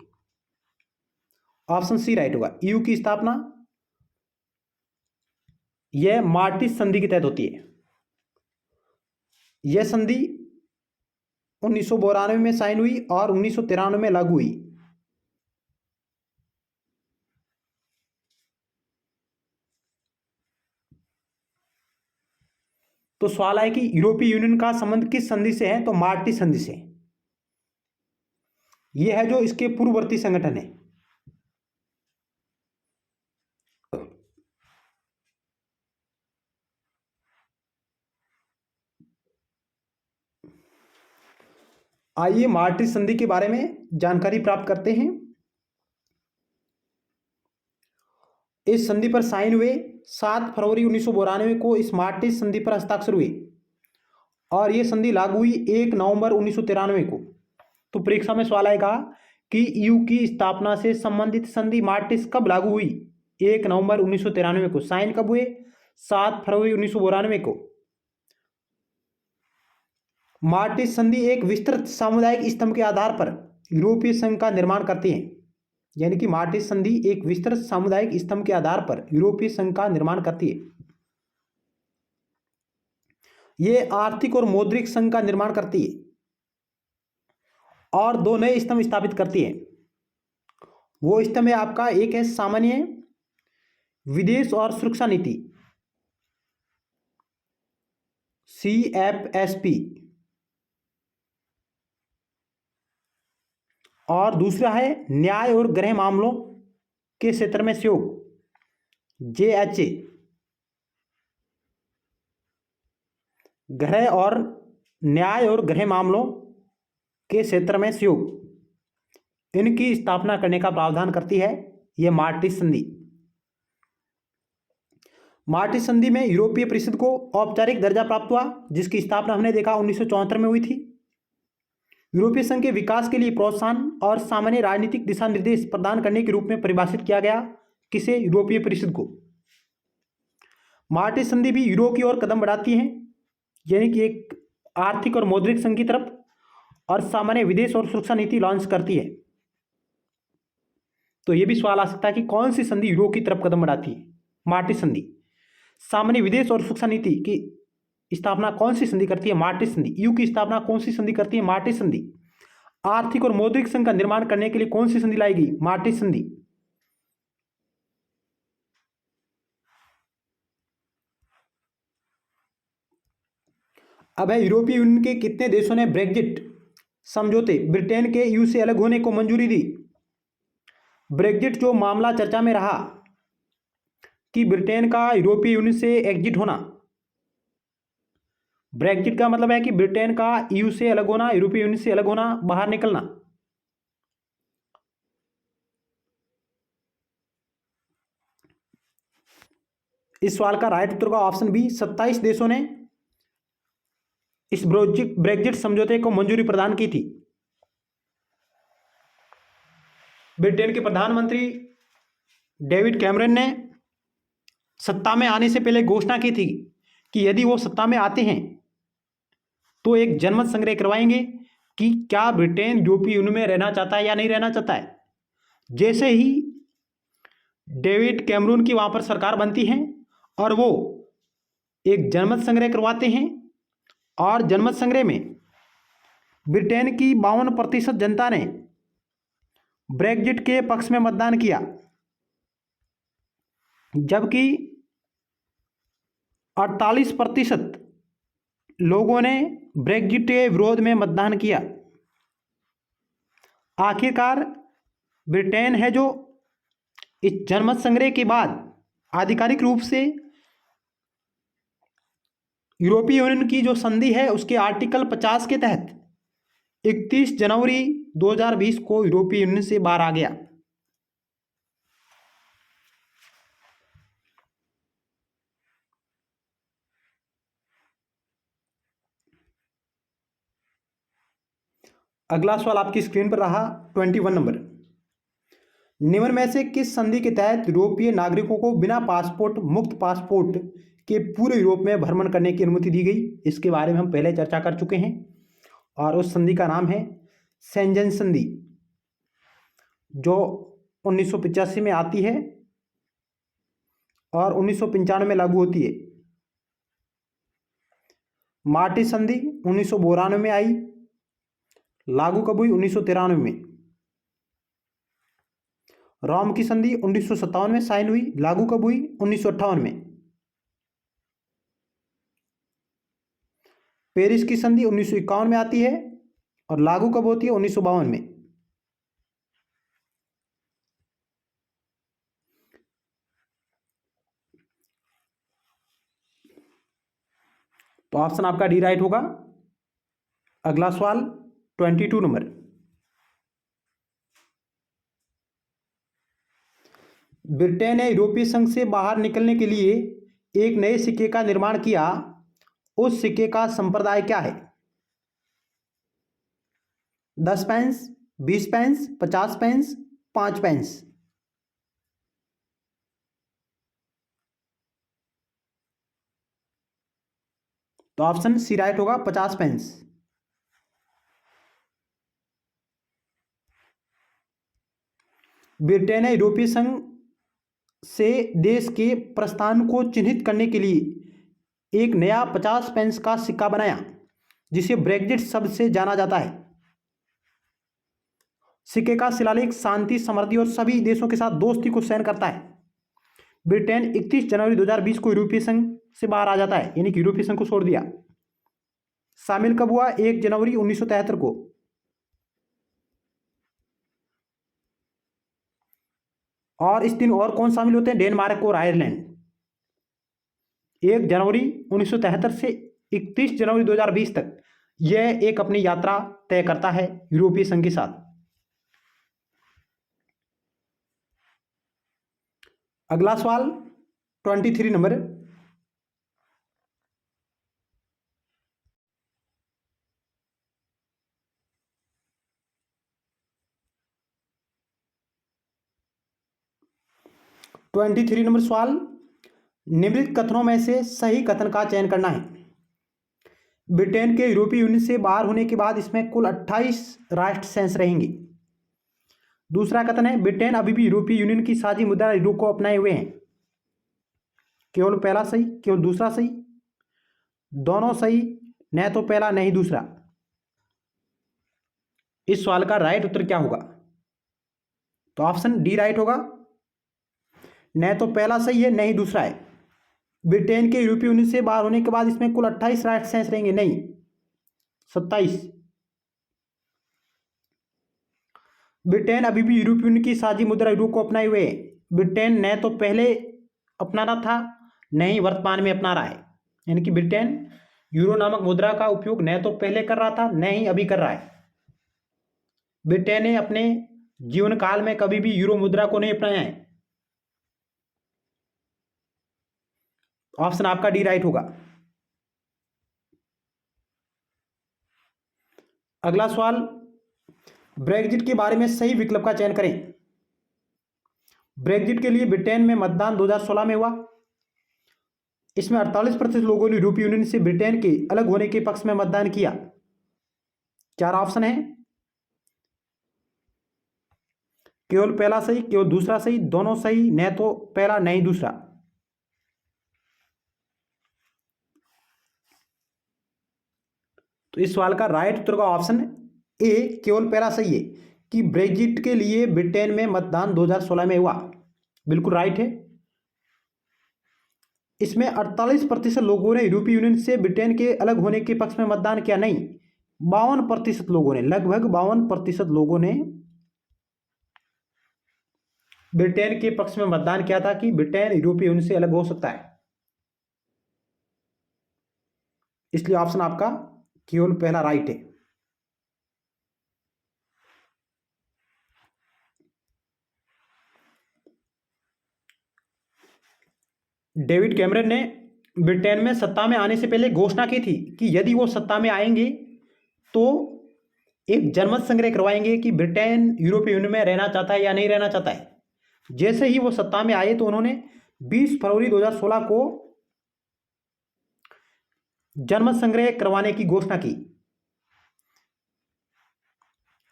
ऑप्शन सी राइट होगा। ईयू की स्थापना यह मार्टिस संधि के तहत होती है। यह संधि 1992 में साइन हुई और 1993 में लागू हुई। तो सवाल है कि यूरोपीय यूनियन का संबंध किस संधि से है? तो मार्टिस संधि से। यह है जो इसके पूर्ववर्ती संगठन है। आइए मार्टिस संधि के बारे में जानकारी प्राप्त करते हैं। इस संधि पर साइन हुए 7 फरवरी 1992 को इस मार्टिस संधि पर हस्ताक्षर हुए और यह संधि लागू हुई 1 नवंबर 1993 को। तो परीक्षा में सवाल आएगा कि ईयू की स्थापना से संबंधित संधि मार्टिस कब लागू हुई? 1 नवंबर 1993 को। साइन कब हुए? 7 फरवरी 1992 को। मार्टिस संधि एक विस्तृत सामुदायिक स्तंभ के आधार पर यूरोपीय संघ का निर्माण करती है। यानी कि मार्टिस संधि एक विस्तृत सामुदायिक स्तंभ के आधार पर यूरोपीय संघ का निर्माण करती है। यह आर्थिक और मौद्रिक संघ का निर्माण करती है और दो नए स्तंभ स्थापित करती है। वो स्तंभ है आपका, एक है सामान्य विदेश और सुरक्षा नीति CFSP, और दूसरा है न्याय और गृह मामलों के क्षेत्र में सहयोग JHA। गृह और न्याय और गृह मामलों के क्षेत्र में सहयोग, इनकी स्थापना करने का प्रावधान करती है यह मार्टिस संधि। मार्टिस संधि में यूरोपीय परिषद को औपचारिक दर्जा प्राप्त हुआ, जिसकी स्थापना हमने देखा 1974 में हुई थी। यूरोपीय संघ के विकास के लिए प्रोत्साहन और सामान्य राजनीतिक दिशा निर्देश प्रदान करने के रूप में परिभाषित किया गया। किसे? यूरोपीय परिषद को। मार्टिस संधि भी यूरो की ओर कदम बढ़ाती है, यानी कि एक आर्थिक और मौद्रिक संघ की तरफ, और सामान्य विदेश और सुरक्षा नीति लॉन्च करती है। तो यह भी सवाल आ सकता है कि कौन सी संधि यूरो की तरफ कदम बढ़ाती है? मार्टिस संधि। सामान्य विदेश और सुरक्षा नीति की स्थापना कौन सी संधि करती है? मार्टिस संधि। ईयू की स्थापना कौन सी संधि करती है? मार्टिस संधि। आर्थिक और मौद्रिक संघ का निर्माण करने के लिए कौन सी संधि लाएगी? मार्टिस संधि। अब है, यूरोपीय यूनियन के कितने देशों ने ब्रेग्जिट समझौते ब्रिटेन के ईयू से अलग होने को मंजूरी दी? ब्रेग्जिट जो मामला चर्चा में रहा कि ब्रिटेन का यूरोपीय यूनियन से एग्जिट होना, ब्रेग्जिट का मतलब है कि ब्रिटेन का ईयू से अलग होना, यूरोपीय यूनियन से अलग होना, बाहर निकलना। इस सवाल का राइट उत्तर का ऑप्शन बी, 27 देशों ने इस ब्रेग्जिट समझौते को मंजूरी प्रदान की थी। ब्रिटेन के प्रधानमंत्री डेविड कैमरन ने सत्ता में आने से पहले घोषणा की थी कि यदि वो सत्ता में आते हैं तो एक जनमत संग्रह करवाएंगे कि क्या ब्रिटेन यूरोपीय यूनियन में रहना चाहता है या नहीं रहना चाहता है। जैसे ही डेविड कैमरून की वहाँ पर सरकार बनती है और वो एक जनमत संग्रह करवाते हैं, और जनमत संग्रह में ब्रिटेन की 52% जनता ने ब्रेग्जिट के पक्ष में मतदान किया, जबकि 48% लोगों ने ब्रेग्जिट के विरोध में मतदान किया। आखिरकार ब्रिटेन है जो इस जनमत संग्रह के बाद आधिकारिक रूप से यूरोपीय यूनियन की जो संधि है उसके आर्टिकल 50 के तहत 31 जनवरी 2020 को यूरोपीय यूनियन से बाहर आ गया। अगला सवाल आपकी स्क्रीन पर रहा 21 नंबर। निम्न में से किस संधि के तहत यूरोपीय नागरिकों को बिना पासपोर्ट मुक्त पासपोर्ट के पूरे यूरोप में भ्रमण करने की अनुमति दी गई? इसके बारे में हम पहले चर्चा कर चुके हैं, और उस संधि का नाम है शेंजन संधि, जो 1985 में आती है और 1995 में लागू होती है। मार्टिस संधि 1992 में आई, लागू कब हुई? 1993 में। रोम की संधि 1957 में साइन हुई, लागू कब हुई? 1958 में। पेरिस की संधि 1951 में आती है और लागू कब होती है? 1952 में। तो ऑप्शन आपका डी राइट होगा। अगला सवाल 22 नंबर। ब्रिटेन ने यूरोपीय संघ से बाहर निकलने के लिए एक नए सिक्के का निर्माण किया। उस सिक्के का संप्रदाय क्या है? 10 पेंस, 20 पेंस, 50 पेंस, 5 पेंस। तो ऑप्शन सी राइट होगा, 50 पेंस। ब्रिटेन ने यूरोपीय संघ से देश के प्रस्थान को चिन्हित करने के लिए एक नया 50 पेंस का सिक्का बनाया, जिसे ब्रेग्जिट शब्द से जाना जाता है। सिक्के का शिलालेख शांति, समृद्धि और सभी देशों के साथ दोस्ती को सहन करता है। ब्रिटेन 31 जनवरी 2020 को यूरोपीय संघ से बाहर आ जाता है, यानी कि यूरोपीय संघ को छोड़ दिया। शामिल कब हुआ? 1 जनवरी 1973 को। और इस दिन और कौन शामिल होते हैं? डेनमार्क और आयरलैंड। 1 जनवरी 1973 से 31 जनवरी 2020 तक यह एक अपनी यात्रा तय करता है यूरोपीय संघ के साथ। अगला सवाल 23 नंबर। सवाल, निम्नलिखित कथनों में से सही कथन का चयन करना है। ब्रिटेन के यूरोपीय यूनियन से बाहर होने के बाद इसमें कुल 28 राष्ट्र शेष रहेंगे। दूसरा कथन है, ब्रिटेन अभी भी यूरोपीय यूनियन की साझी मुद्रा यूरो को अपनाए हुए हैं। केवल पहला सही, केवल दूसरा सही, दोनों सही, न तो पहला नहीं दूसरा। इस सवाल का राइट उत्तर क्या होगा? तो ऑप्शन डी राइट होगा, न तो पहला सही है, नहीं दूसरा है। ब्रिटेन के यूरोपीय यूनियन से बाहर होने के बाद इसमें कुल 28 राष्ट्र शेष रहेंगे, नहीं 27। ब्रिटेन अभी भी यूरोपीय यूनियन की साझी मुद्रा यूरो को अपनाए हुए है। ब्रिटेन न तो पहले अपनाना था, न ही वर्तमान में अपना रहा है। यानी कि ब्रिटेन यूरो नामक मुद्रा का उपयोग न तो पहले कर रहा था, न ही अभी कर रहा है। ब्रिटेन ने अपने जीवन काल में कभी भी यूरो मुद्रा को नहीं अपनाया है। ऑप्शन आपका डी राइट होगा। अगला सवाल, ब्रेग्जिट के बारे में सही विकल्प का चयन करें। ब्रेग्जिट के लिए ब्रिटेन में मतदान 2016 में हुआ। इसमें 48% लोगों ने यूरोपीय यूनियन से ब्रिटेन के अलग होने के पक्ष में मतदान किया। 4 ऑप्शन है, केवल पहला सही, केवल दूसरा सही, दोनों सही, न तो पहला नहीं दूसरा। तो इस सवाल का राइट उत्तर का ऑप्शन ए केवल पहला सही है कि ब्रेग्जिट के लिए ब्रिटेन में मतदान 2016 में हुआ। बिल्कुल राइट है। इसमें 48% लोगों ने यूरोपीय यूनियन से ब्रिटेन के अलग होने के पक्ष में मतदान किया, नहीं 52% लोगों ने, लगभग 52% लोगों ने ब्रिटेन के पक्ष में मतदान किया था कि ब्रिटेन यूरोपीय यूनियन से अलग हो सकता है। इसलिए ऑप्शन आपका केवल पहला राइट है। डेविड कैमरन ने ब्रिटेन में सत्ता में आने से पहले घोषणा की थी कि यदि वो सत्ता में आएंगे तो एक जनमत संग्रह करवाएंगे कि ब्रिटेन यूरोपीय यूनियन में रहना चाहता है या नहीं रहना चाहता है। जैसे ही वो सत्ता में आए तो उन्होंने 20 फरवरी 2016 को जनमत संग्रह करवाने की घोषणा की।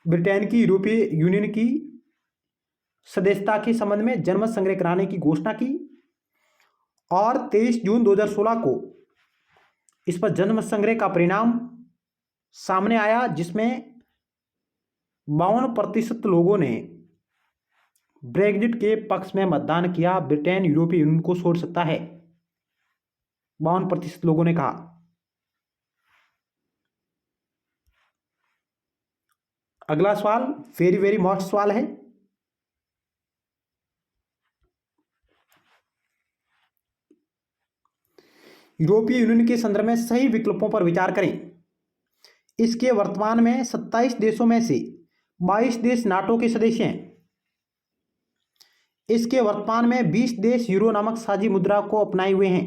ब्रिटेन की यूरोपीय यूनियन की सदस्यता के संबंध में जनमत संग्रह कराने की घोषणा की और 23 जून 2016 को इस पर जनमत संग्रह का परिणाम सामने आया, जिसमें 52% लोगों ने ब्रेग्जिट के पक्ष में मतदान किया। ब्रिटेन यूरोपीय यूनियन को छोड़ सकता है, 52% लोगों ने कहा। अगला सवाल वेरी वेरी मोस्ट सवाल है। यूरोपीय यूनियन के संदर्भ में सही विकल्पों पर विचार करें। इसके वर्तमान में 27 देशों में से 22 देश नाटो के सदस्य हैं। इसके वर्तमान में 20 देश यूरो नामक साझी मुद्रा को अपनाए हुए हैं।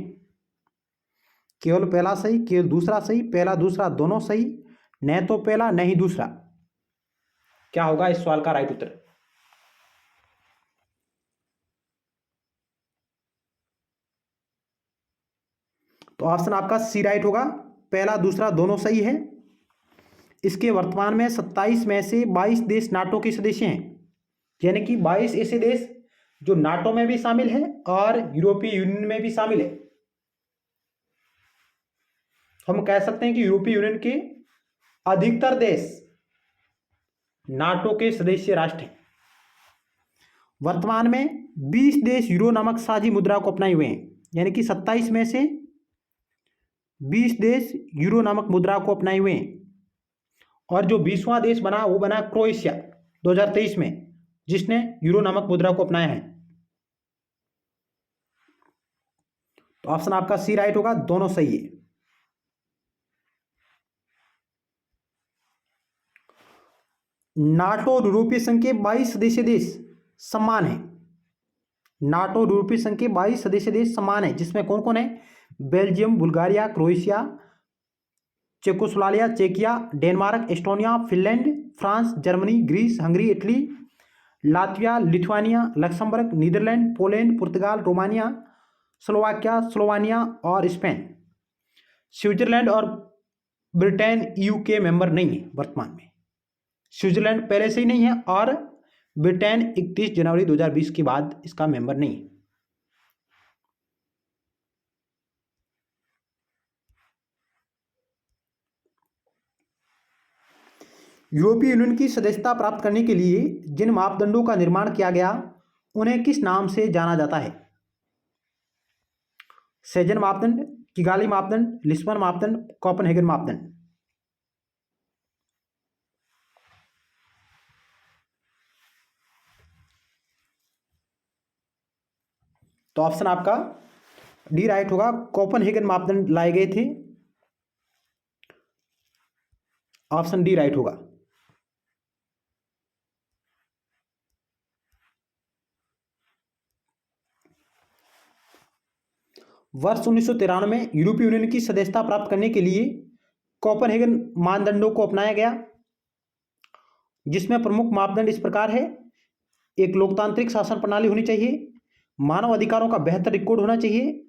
केवल पहला सही, केवल दूसरा सही, पहला दूसरा दोनों सही, न तो पहला नहीं दूसरा। क्या होगा इस सवाल का राइट उत्तर? तो ऑप्शन आपका सी राइट होगा। पहला दूसरा दोनों सही है। इसके वर्तमान में 27 में से 22 देश नाटो के सदस्य हैं, यानी कि 22 ऐसे देश जो नाटो में भी शामिल है और यूरोपीय यूनियन में भी शामिल है। हम कह सकते हैं कि यूरोपीय यूनियन के अधिकतर देश नाटो के सदस्य राष्ट्र हैं। वर्तमान में 20 देश यूरो नामक साझी मुद्रा को अपनाए हुए हैं, यानी कि 27 में से 20 देश यूरो नामक मुद्रा को अपनाए हुए हैं। और जो 20वां देश बना वो बना क्रोएशिया 2023 में, जिसने यूरो नामक मुद्रा को अपनाया है। तो ऑप्शन आपका सी राइट होगा, दोनों सही है। नाटो और यूरोपीय संघ के 22 सदस्य देश समान है। नाटो और यूरोपीय संघ के 22 सदस्य देश समान है, जिसमें कौन कौन है? बेल्जियम, बुल्गारिया, क्रोएशिया, चेकोस्लोवाकिया, चेकिया, Denmark, Estonia, Finland, France, Germany, Greece, Hungary, Italy, Latvia, Lithuania, Luxembourg, Netherlands, Poland, Portugal, Romania, Slovakia, Slovenia और स्पेन। स्विट्जरलैंड और ब्रिटेन ईयू के मेंबर नहीं है वर्तमान में। स्विट्जरलैंड पहले से ही नहीं है और ब्रिटेन 31 जनवरी 2020 के बाद इसका मेंबर नहीं है। यूरोपीय यूनियन की सदस्यता प्राप्त करने के लिए जिन मापदंडों का निर्माण किया गया उन्हें किस नाम से जाना जाता है? सेजन मापदंड, किगाली मापदंड, लिस्बन मापदंड, कोपेनहेगन मापदंड। तो ऑप्शन आपका डी राइट होगा, कोपेनहेगन मापदंड लाए गए थे। ऑप्शन डी राइट होगा। वर्ष 1993 में यूरोपीय यूनियन की सदस्यता प्राप्त करने के लिए कोपेनहेगन मानदंडों को अपनाया गया, जिसमें प्रमुख मापदंड इस प्रकार है। एक लोकतांत्रिक शासन प्रणाली होनी चाहिए, मानव अधिकारों का बेहतर रिकॉर्ड होना चाहिए,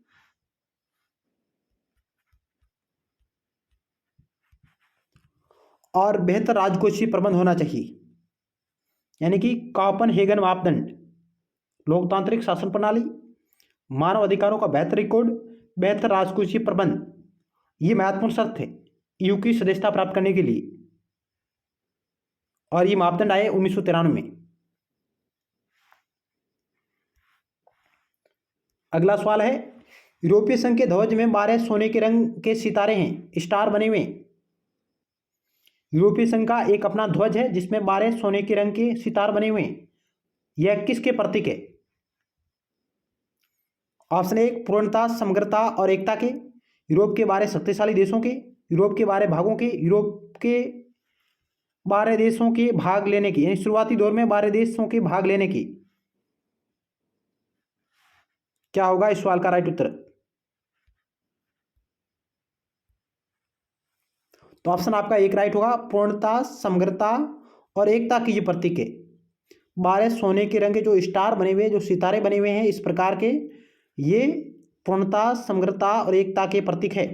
और बेहतर राजकोषीय प्रबंध होना चाहिए। यानी कि कोपेनहेगन मापदंड, लोकतांत्रिक शासन प्रणाली, मानव अधिकारों का बेहतर रिकॉर्ड, बेहतर राजकोषीय प्रबंध, ये महत्वपूर्ण शर्त है ईयू की सदस्यता प्राप्त करने के लिए। और ये मापदंड आए 1993 में। अगला सवाल है, यूरोपीय संघ के ध्वज में 12 सोने के रंग के सितारे हैं, स्टार बने हुए। यूरोपीय संघ का एक अपना ध्वज है जिसमें 12 सोने के रंग के सितार बने हुए हैं। यह किसके प्रतीक है? ऑप्शन एक, पूर्णता, समग्रता और एकता के, यूरोप के 12 शक्तिशाली देशों के, यूरोप के 12 भागों के, यूरोप के 12 देशों के भाग लेने की, यानी शुरुआती दौर में 12 देशों के भाग लेने की। क्या होगा इस सवाल का राइट उत्तर? तो ऑप्शन आपका एक राइट होगा, पूर्णता, समग्रता और एकता की ये प्रतीक है। 12 सोने के रंग के जो स्टार बने हुए, जो सितारे बने हुए हैं इस प्रकार के, ये पूर्णता, समग्रता और एकता के प्रतीक है।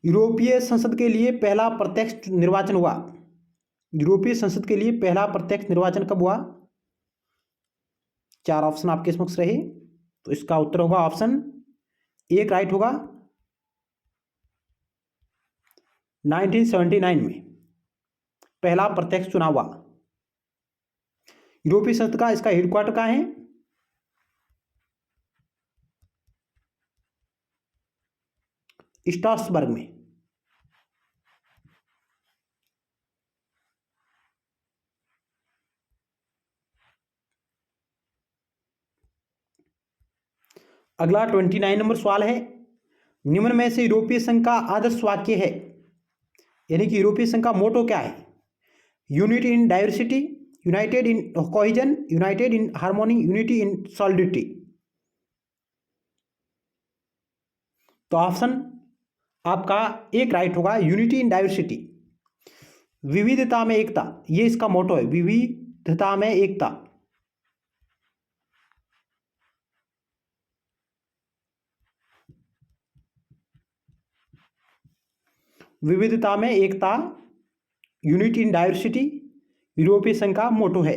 यूरोपीय संसद के लिए पहला प्रत्यक्ष निर्वाचन हुआ। यूरोपीय संसद के लिए पहला प्रत्यक्ष निर्वाचन कब हुआ? 4 ऑप्शन आपके समक्ष रहे, तो इसका उत्तर होगा ऑप्शन एक राइट होगा, 1979 में पहला प्रत्यक्ष चुनाव हुआ। यूरोपीय संसद का इसका हेडक्वार्टर कहाँ है? स्ट्रासबर्ग में। अगला 29 नंबर सवाल है, निम्न में से यूरोपीय संघ का आदर्श वाक्य है, यानी कि यूरोपीय संघ का मोटो क्या है? Unity in diversity, United in cohesion, United in harmony, unity in solidity. तो ऑप्शन आपका एक राइट होगा, यूनिटी इन डाइवर्सिटी, विविधता में एकता, ये इसका मोटो है, विविधता में एकता। विविधता में एकता, यूनिटी इन डाइवर्सिटी यूरोपीय संघ का मोटो है।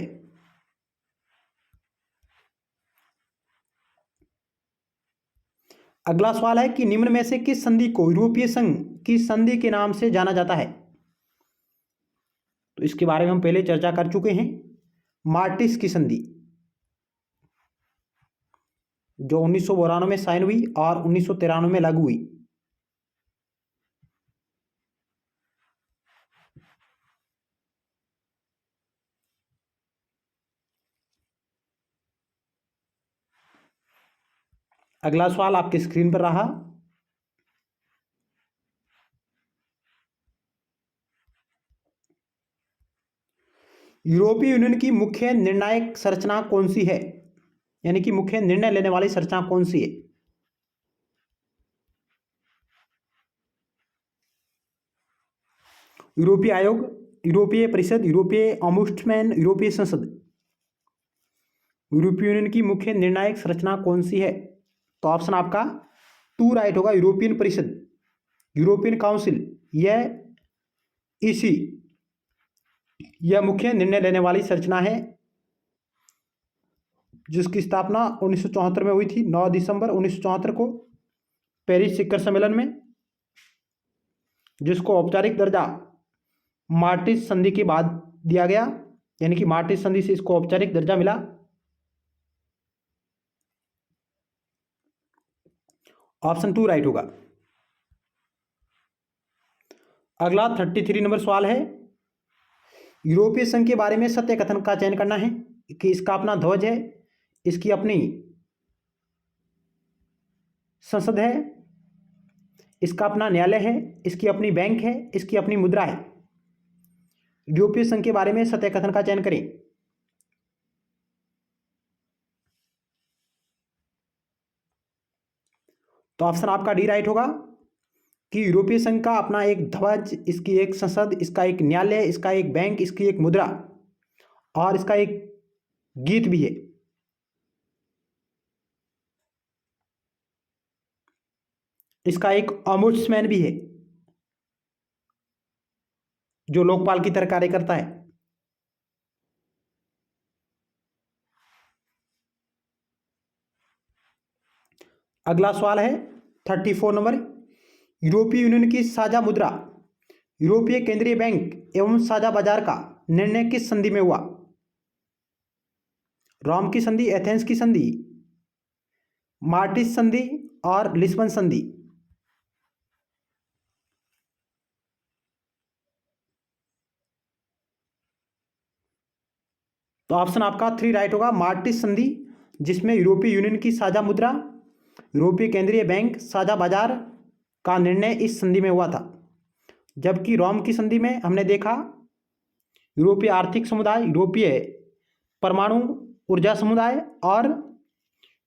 अगला सवाल है कि निम्न में से किस संधि को यूरोपीय संघ की संधि के नाम से जाना जाता है? तो इसके बारे में हम पहले चर्चा कर चुके हैं। मार्टिस की संधि, जो 1992 में साइन हुई और 1993 में लागू हुई। अगला सवाल आपकी स्क्रीन पर रहा। यूरोपीय यूनियन की मुख्य निर्णायक संरचना कौन सी है? यानी कि मुख्य निर्णय लेने वाली संरचना कौन सी है? यूरोपीय आयोग, यूरोपीय परिषद, यूरोपीय ओम्बुड्समैन, यूरोपीय संसद। यूरोपीय यूनियन की मुख्य निर्णायक संरचना कौन सी है? तो ऑप्शन आपका टू राइट होगा, यूरोपियन परिषद, यूरोपियन काउंसिल, यह ईसी, यह मुख्य निर्णय लेने वाली संरचना है जिसकी स्थापना 1974 में हुई थी, 9 दिसंबर 1974 को पेरिस शिखर सम्मेलन में, जिसको औपचारिक दर्जा मार्टिस संधि के बाद दिया गया, यानी कि मार्टिस संधि से इसको औपचारिक दर्जा मिला। ऑप्शन टू राइट होगा। अगला 33 नंबर सवाल है, यूरोपीय संघ के बारे में सत्य कथन का चयन करना है कि इसका अपना ध्वज है, इसकी अपनी संसद है, इसका अपना न्यायालय है, इसकी अपनी बैंक है, इसकी अपनी मुद्रा है। यूरोपीय संघ के बारे में सत्य कथन का चयन करें। तो ऑप्शन आपका डी राइट होगा कि यूरोपीय संघ का अपना एक ध्वज, इसकी एक संसद, इसका एक न्यायालय, इसका एक बैंक, इसकी एक मुद्रा और इसका एक गीत भी है। इसका एक ओम्बुड्समैन भी है जो लोकपाल की तरह कार्य करता है। अगला सवाल है 34 नंबर, यूरोपीय यूनियन की साझा मुद्रा, यूरोपीय केंद्रीय बैंक एवं साझा बाजार का निर्णय किस संधि में हुआ? रोम की संधि, एथेंस की संधि, मार्टिस संधि और लिस्बन संधि। तो ऑप्शन आपका थ्री राइट होगा, मार्टिस संधि, जिसमें यूरोपीय यूनियन की साझा मुद्रा, यूरोपीय केंद्रीय बैंक, साझा बाजार का निर्णय इस संधि में हुआ था। जबकि रोम की संधि में हमने देखा यूरोपीय आर्थिक समुदाय, यूरोपीय परमाणु ऊर्जा समुदाय और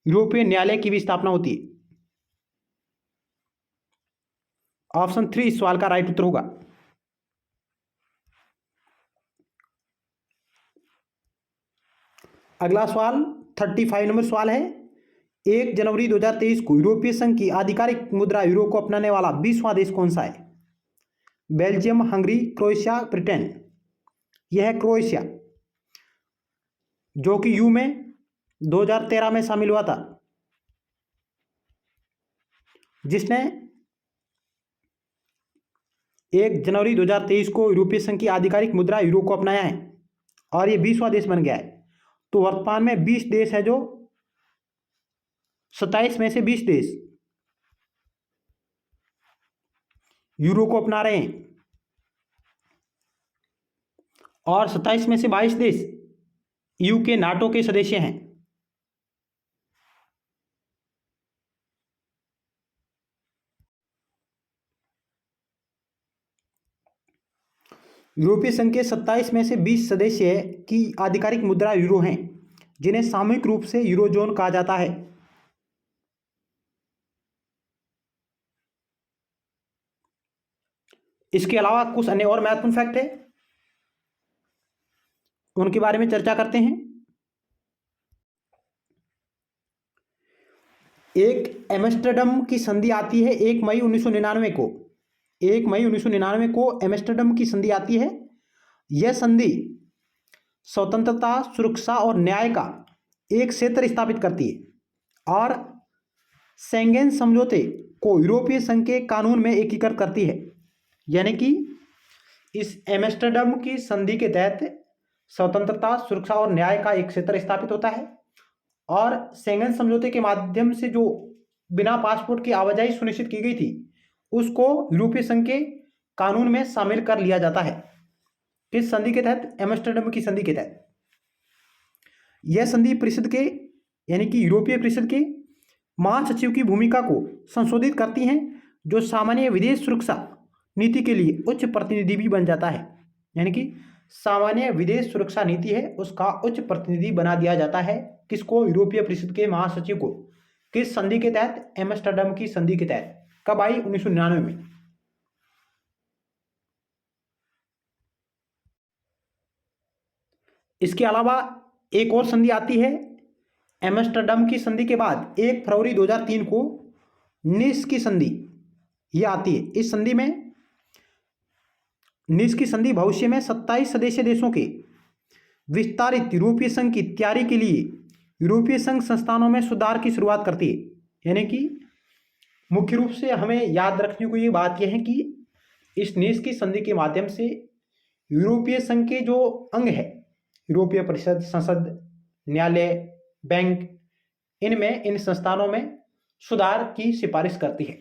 यूरोपीय न्यायालय की भी स्थापना होती है। ऑप्शन थ्री इस सवाल का राइट उत्तर होगा। अगला सवाल 35 नंबर सवाल है, 1 जनवरी 2023 को यूरोपीय संघ की आधिकारिक मुद्रा यूरो को अपनाने वाला 20वां देश कौन सा है? Belgium, Hungary, Croatia, Britain. यह है क्रोएशिया, जो कि यू में 2013 में शामिल हुआ था, जिसने 1 जनवरी 2023 को यूरोपीय संघ की आधिकारिक मुद्रा यूरो को अपनाया है और ये 20वां देश बन गया है। तो वर्तमान में 20 देश है, जो 27 में से 20 देश यूरो को अपना रहे हैं और 27 में से 22 देश ईयू के नाटो के सदस्य हैं। यूरोपीय संघ के 27 में से 20 सदस्य की आधिकारिक मुद्रा यूरो हैं, जिन्हें सामूहिक रूप से यूरोजोन कहा जाता है। इसके अलावा कुछ अन्य और महत्वपूर्ण फैक्ट है, उनके बारे में चर्चा करते हैं। एक एम्स्टर्डम की संधि आती है 1 मई 1999 को। 1 मई 1999 को एम्स्टर्डम की संधि आती है। यह संधि स्वतंत्रता, सुरक्षा और न्याय का एक क्षेत्र स्थापित करती है और शेंगेन समझौते को यूरोपीय संघ के कानून में एकीकृत करती है। यानी कि इस एम्स्टर्डम की संधि के तहत स्वतंत्रता, सुरक्षा और न्याय का एक क्षेत्र स्थापित होता है और शेंगेन समझौते के माध्यम से जो बिना पासपोर्ट की आवाजाही सुनिश्चित की गई थी उसको यूरोपीय संघ के कानून में शामिल कर लिया जाता है। किस संधि के तहत? एम्स्टर्डम की संधि के तहत। यह संधि परिषद के यानी कि यूरोपीय परिषद के महासचिव की भूमिका को संशोधित करती हैं, जो सामान्य विदेश सुरक्षा नीति के लिए उच्च प्रतिनिधि भी बन जाता है। यानी कि सामान्य विदेश सुरक्षा नीति है उसका उच्च प्रतिनिधि बना दिया जाता है। किसको? यूरोपीय परिषद के महासचिव को। किस संधि के तहत? एम्स्टर्डम की संधि के तहत। कब आई? 1999 में। इसके अलावा एक और संधि आती है एम्स्टर्डम की संधि के बाद 1 फरवरी 2003 को नीस की संधि यह आती है। इस संधि में नीस की संधि भविष्य में 27 सदस्य देशों के विस्तारित यूरोपीय संघ की तैयारी के लिए यूरोपीय संघ संस्थानों में सुधार की शुरुआत करती है। यानी कि मुख्य रूप से हमें याद रखने को ये बात यह है कि इस नीस की संधि के माध्यम से यूरोपीय संघ के जो अंग है, यूरोपीय परिषद, संसद, न्यायालय, बैंक, इनमें इन संस्थानों में सुधार की सिफारिश करती है।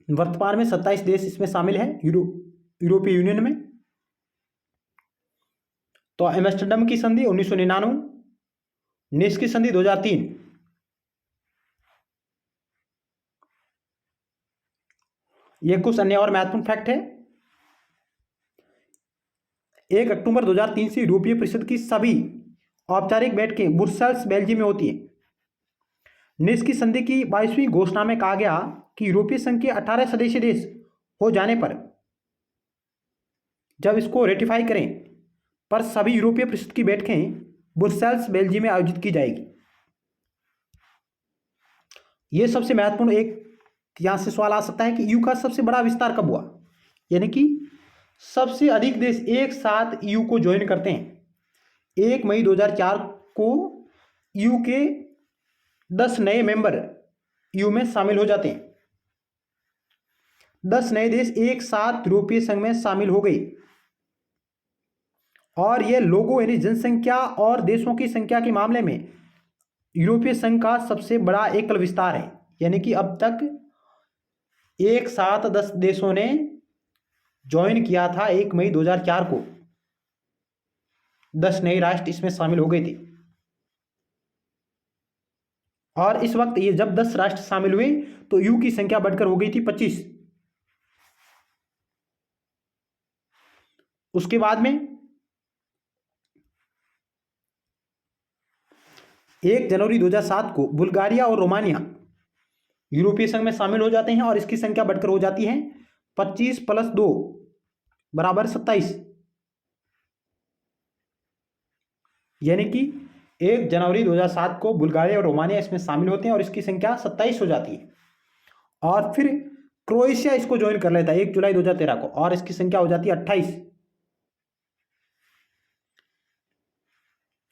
वर्तमान में 27 देश इसमें शामिल हैं यूरोपीय यूनियन में। तो एम्स्टर्डम की संधि 1999, नीस की संधि 2003। ये कुछ अन्य और महत्वपूर्ण फैक्ट है। 1 अक्टूबर 2003 से यूरोपीय परिषद की सभी औपचारिक बैठकें ब्रुसेल्स, बेल्जियम में होती हैं। नीस की संधि की 22वीं घोषणा में कहा गया कि यूरोपीय संघ के 18 सदस्य देश हो जाने पर जब इसको रेटिफाई करें पर सभी यूरोपीय परिषद की बैठकें ब्रुसेल्स, बेल्जियम में आयोजित की जाएगी। यह सबसे महत्वपूर्ण एक यहां से सवाल आ सकता है कि ईयू का सबसे बड़ा विस्तार कब हुआ? यानी कि सबसे अधिक देश एक साथ ईयू को ज्वाइन करते हैं। 1 मई 2004 को ईयू के 10 नए मेंबर ईयू में शामिल हो जाते हैं। 10 नए देश एक साथ यूरोपीय संघ में शामिल हो गए और यह लोगों यानी जनसंख्या और देशों की संख्या के मामले में यूरोपीय संघ का सबसे बड़ा एकल विस्तार है। यानी कि अब तक एक साथ 10 देशों ने ज्वाइन किया था 1 मई 2004 को। 10 नए राष्ट्र इसमें शामिल हो गए थे और इस वक्त ये जब 10 राष्ट्र शामिल हुए तो ईयू की संख्या बढ़कर हो गई थी 25। उसके बाद में 1 जनवरी 2007 को बुल्गारिया और रोमानिया यूरोपीय संघ में शामिल हो जाते हैं और इसकी संख्या बढ़कर हो जाती है 25 + 2 = 27। यानी कि 1 जनवरी 2007 को बुल्गारिया और रोमानिया इसमें शामिल होते हैं और इसकी संख्या 27 हो जाती है। और फिर क्रोएशिया इसको ज्वाइन कर लेता है 1 जुलाई 2013 को और इसकी संख्या हो जाती है 28।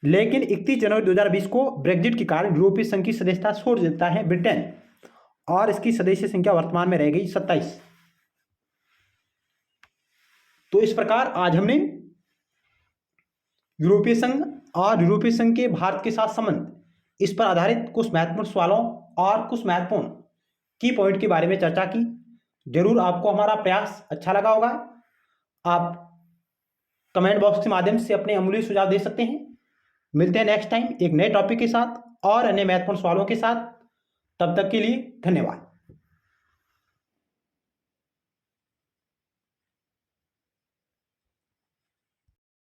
लेकिन 31 जनवरी 2020 को ब्रेग्जिट के कारण यूरोपीय संघ की सदस्यता छोड़ देता है ब्रिटेन और इसकी सदस्य संख्या वर्तमान में रह गई 27। तो इस प्रकार आज हमने यूरोपीय संघ और यूरोपीय संघ के भारत के साथ संबंध इस पर आधारित कुछ महत्वपूर्ण सवालों और कुछ महत्वपूर्ण की पॉइंट के बारे में चर्चा की। जरूर आपको हमारा प्रयास अच्छा लगा होगा। आप कमेंट बॉक्स के माध्यम से अपने अमूल्य सुझाव दे सकते हैं। मिलते हैं नेक्स्ट टाइम एक नए टॉपिक के साथ और अन्य महत्वपूर्ण सवालों के साथ। तब तक के लिए धन्यवाद।